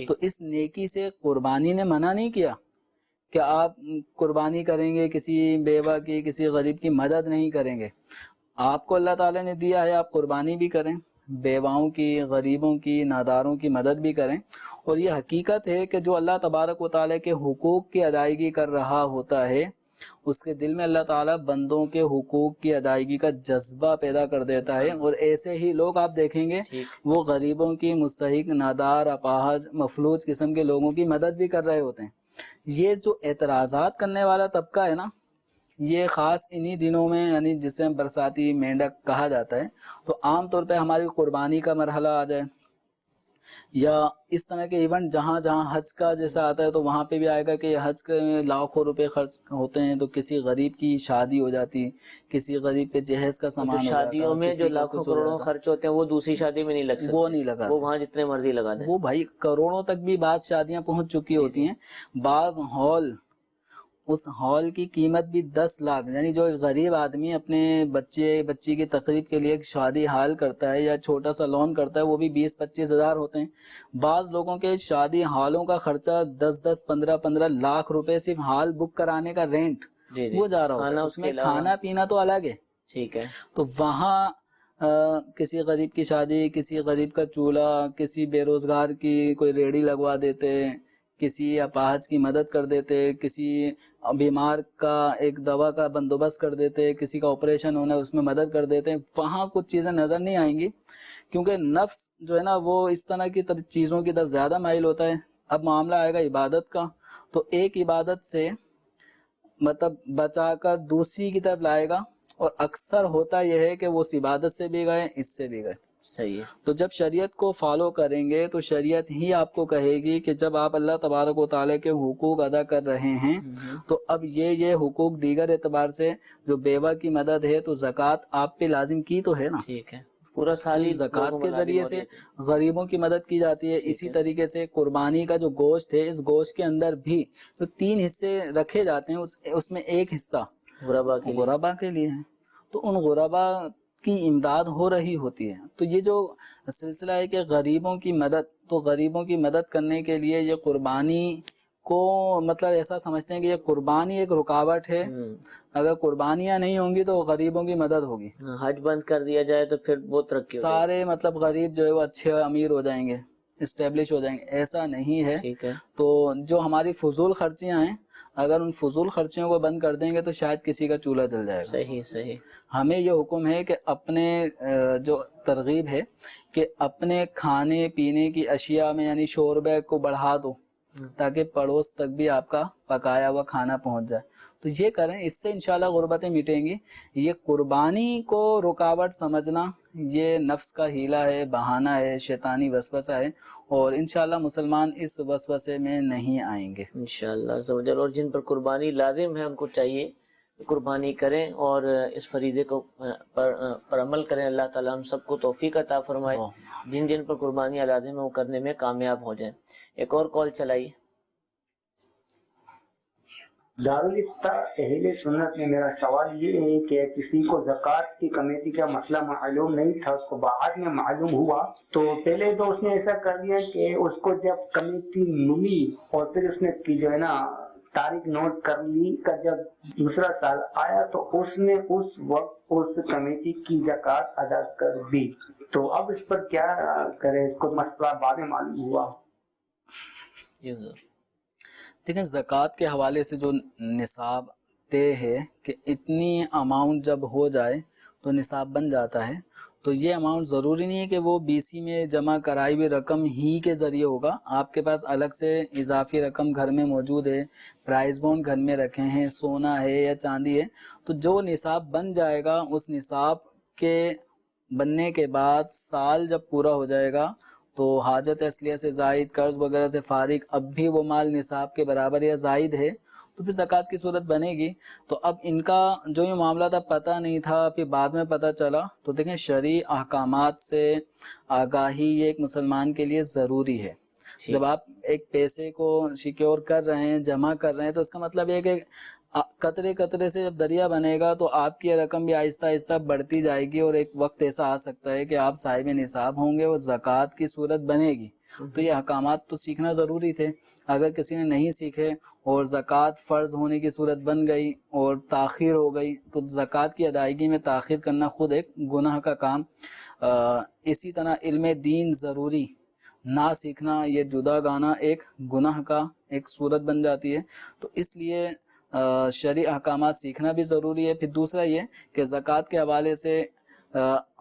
تو اس نیکی سے قربانی نے منع نہیں کیا کہ آپ قربانی کریں گے کسی بیوہ کی، کسی غریب کی مدد نہیں کریں گے۔ آپ کو اللہ تعالیٰ نے دیا ہے، آپ قربانی بھی کریں، بیواؤں کی، غریبوں کی، ناداروں کی مدد بھی کریں۔ اور یہ حقیقت ہے کہ جو اللہ تبارک و تعالیٰ کے حقوق کی ادائیگی کر رہا ہوتا ہے، اس کے دل میں اللہ تعالیٰ بندوں کے حقوق کی ادائیگی کا جذبہ پیدا کر دیتا ہے۔ اور ایسے ہی لوگ آپ دیکھیں گے وہ غریبوں کی، مستحق، نادار، اپاہج، مفلوج قسم کے لوگوں کی مدد بھی کر رہے ہوتے ہیں۔ یہ جو اعتراضات کرنے والا طبقہ ہے نا، یہ خاص انہی دنوں میں، یعنی جسے برساتی مینڈک کہا جاتا ہے، تو عام طور پہ ہماری قربانی کا مرحلہ آ جائے یا اس طرح کے ایونٹ جہاں جہاں حج کا جیسا آتا ہے، تو وہاں پہ بھی آئے گا کہ حج کے لاکھوں روپے خرچ ہوتے ہیں، تو کسی غریب کی شادی ہو جاتی، کسی غریب کے جہیز کا سامان ہو جاتا، شادیوں میں جو لاکھوں کروڑوں خرچ ہوتے ہیں وہ دوسری شادی میں نہیں لگ سکتے، وہ نہیں لگا، وہ وہاں جتنے مرضی لگا دیں۔ وہ بھائی کروڑوں تک بھی بعض شادیاں پہنچ چکی ہوتی ہیں۔ بعض ہال، اس ہال کی قیمت بھی 10 لاکھ، یعنی جو ایک غریب آدمی اپنے بچی کی تقریب کے لیے ایک شادی ہال کرتا ہے یا چھوٹا سا لون کرتا ہے، وہ بھی 20-25 ہزار ہوتے ہیں۔ بعض لوگوں کے شادی ہالوں کا خرچہ 10-10 15-15 لاکھ روپے صرف ہال بک کرانے کا رینٹ وہ جا رہا ہوتا ہے، اس میں کھانا پینا تو الگ ہے۔ ٹھیک ہے۔ تو وہاں کسی غریب کی شادی، کسی غریب کا چولہا، کسی بے روزگار کی کوئی ریڑھی لگوا دیتے، کسی اپاہج کی مدد کر دیتے، کسی بیمار کا ایک دوا کا بندوبست کر دیتے، کسی کا آپریشن ہونا ہے اس میں مدد کر دیتے۔ وہاں کچھ چیزیں نظر نہیں آئیں گی، کیونکہ نفس جو ہے نا وہ اس طرح کی چیزوں کی طرف زیادہ مائل ہوتا ہے۔ اب معاملہ آئے گا عبادت کا، تو ایک عبادت سے مطلب بچا کر دوسری کی طرف لائے گا، اور اکثر ہوتا یہ ہے کہ وہ اس عبادت سے بھی گئے، اس سے بھی گئے۔ صحیح ہے۔ تو جب شریعت کو فالو کریں گے تو شریعت ہی آپ کو کہے گی کہ جب آپ اللہ تبارک و تعالیٰ کے حقوق ادا کر رہے ہیں، تو اب یہ حقوق دیگر اعتبار سے جو بیوہ کی مدد ہے، تو زکوٰۃ آپ پہ لازم کی تو ہے نا۔ ٹھیک ہے، پورا سال ہی زکوٰۃ کے ذریعے سے غریبوں کی مدد کی جاتی ہے۔ اسی طریقے سے قربانی کا جو گوشت ہے، اس گوشت کے اندر بھی تو 3 حصے رکھے جاتے ہیں، اس میں ایک حصہ غربا کے لیے ہے، تو ان غربا کی امداد ہو رہی ہوتی ہے۔ تو یہ جو سلسلہ ہے کہ غریبوں کی مدد، تو غریبوں کی مدد کرنے کے لیے یہ قربانی کو مطلب ایسا سمجھتے ہیں کہ یہ قربانی ایک رکاوٹ ہے، اگر قربانیاں نہیں ہوں گی تو غریبوں کی مدد ہوگی۔ حج بند کر دیا جائے تو پھر بہت ترقی ہوگی، سارے مطلب غریب جو ہے وہ اچھے امیر ہو جائیں گے، اسٹیبلش ہو جائیں گے، ایسا نہیں ہے۔ ٹھیک ہے۔ تو جو ہماری فضول خرچیاں ہیں، اگر ان فضول خرچیوں کو بند کر دیں گے تو شاید کسی کا چولہا جل جائے گا۔ صحیح صحیح۔ ہمیں یہ حکم ہے کہ اپنے جو ترغیب ہے کہ اپنے کھانے پینے کی اشیاء میں یعنی شوربے کو بڑھا دو تاکہ پڑوس تک بھی آپ کا پکایا ہوا کھانا پہنچ جائے۔ تو یہ کریں، اس سے انشاءاللہ غربتیں مٹیں گی۔ یہ قربانی کو رکاوٹ سمجھنا یہ نفس کا ہیلہ ہے، بہانہ ہے، شیطانی وسوسہ ہے، اور انشاءاللہ مسلمان اس وسوسے میں نہیں آئیں گے انشاءاللہ عز و جل۔ اور جن پر قربانی لازم ہے ان کو چاہیے قربانی کریں اور اس فریضے کو پر عمل کریں. اللہ تعالیٰ ہم سب کو توفیق عطا فرمائے, جن جن پر قربانی لازم ہے وہ کرنے میں کامیاب ہو جائیں. ایک اور کال چلائیے. دارالفتہ اہل سنت میں میرا سوال یہ ہے کہ کسی کو زکوٰۃ کی کمیٹی کا مسئلہ معلوم نہیں تھا, اس کو بعد میں معلوم ہوا, تو پہلے تو اس نے ایسا کر دیا کہ اس کو جب کمیٹی ملی اور پھر اس نے جو ہے نا تاریخ نوٹ کر لی کا جب دوسرا سال آیا تو اس نے اس وقت اس کمیٹی کی زکوٰۃ ادا کر دی, تو اب اس پر کیا کرے؟ اس کو مسئلہ بعد میں معلوم ہوا. دیکھیں زکوٰۃ کے حوالے سے جو نصاب طے ہے کہ اتنی اماؤنٹ جب ہو جائے تو نصاب بن جاتا ہے, تو یہ اماؤنٹ ضروری نہیں ہے کہ وہ BC میں جمع کرائی ہوئی رقم ہی کے ذریعے ہوگا. آپ کے پاس الگ سے اضافی رقم گھر میں موجود ہے, پرائز بونڈ گھر میں رکھے ہیں, سونا ہے یا چاندی ہے, تو جو نصاب بن جائے گا اس نصاب کے بننے کے بعد سال جب پورا ہو جائے گا تو حاجت اصلیہ سے زائد, قرض وغیرہ سے فارغ, اب بھی وہ مال نصاب کے برابر یا زائد ہے تو پھر زکوٰۃ کی صورت بنے گی. تو اب ان کا جو یہ معاملہ تھا پتہ نہیں تھا, پھر بعد میں پتہ چلا, تو دیکھیں شرعی احکامات سے آگاہی یہ ایک مسلمان کے لیے ضروری ہے. جب آپ ایک پیسے کو سیکیور کر رہے ہیں, جمع کر رہے ہیں, تو اس کا مطلب یہ ہے کہ قطرے قطرے سے جب دریا بنے گا تو آپ کی رقم بھی آہستہ آہستہ بڑھتی جائے گی, اور ایک وقت ایسا آ سکتا ہے کہ آپ صاحب نصاب ہوں گے اور زکوٰۃ کی صورت بنے گی. تو یہ احکامات تو سیکھنا ضروری تھے. اگر کسی نے نہیں سیکھے اور زکوٰۃ فرض ہونے کی صورت بن گئی اور تاخیر ہو گئی تو زکوٰۃ کی ادائیگی میں تاخیر کرنا خود ایک گناہ کا کام. اسی طرح علم دین ضروری نہ سیکھنا یہ جدا گانا ایک گناہ کا ایک صورت بن جاتی ہے. تو اس لیے شرعی احکامات سیکھنا بھی ضروری ہے. پھر دوسرا یہ کہ زکوٰۃ کے حوالے سے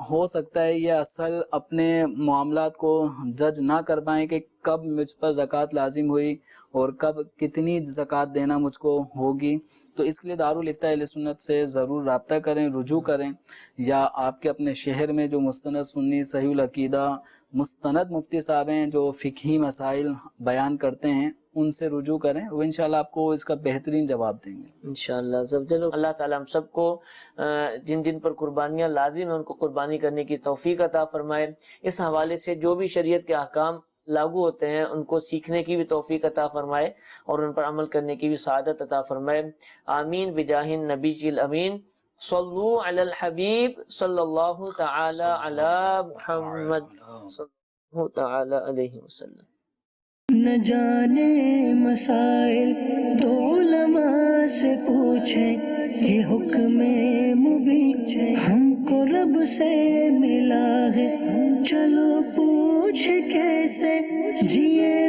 ہو سکتا ہے یہ اصل اپنے معاملات کو جج نہ کر پائیں کہ کب مجھ پر زکوٰۃ لازم ہوئی اور کب کتنی زکوٰۃ دینا مجھ کو ہوگی. تو اس کے لیے دارالفتہ اہل سنت سے ضرور رابطہ کریں, رجوع کریں, یا آپ کے اپنے شہر میں جو مستند سنی صحیح العقیدہ مستند مفتی صاحب ہیں جو فقہی مسائل بیان کرتے ہیں ان سے رجوع کریں, وہ انشاءاللہ آپ کو اس کا بہترین جواب دیں گے انشاءاللہ. اللہ تعالیٰ ہم سب کو جن جن پر قربانیاں لازم ہیں ان کو قربانی کرنے کی توفیق عطا فرمائے. اس حوالے سے جو بھی شریعت کے احکام لاگو ہوتے ہیں ان کو سیکھنے کی بھی توفیق عطا فرمائے اور ان پر عمل کرنے کی بھی سعادت عطا فرمائے. آمین بجاہ النبی الامین. صلو علی الحبیب صلی اللہ تعالی علی محمد صلی اللہ تعالی علیہ وسلم. نہ جانے مسائل تو علماء سے پوچھیں, یہ حکم مبین ہم کو رب سے ملا ہے, چلو پوچھ کیسے جیے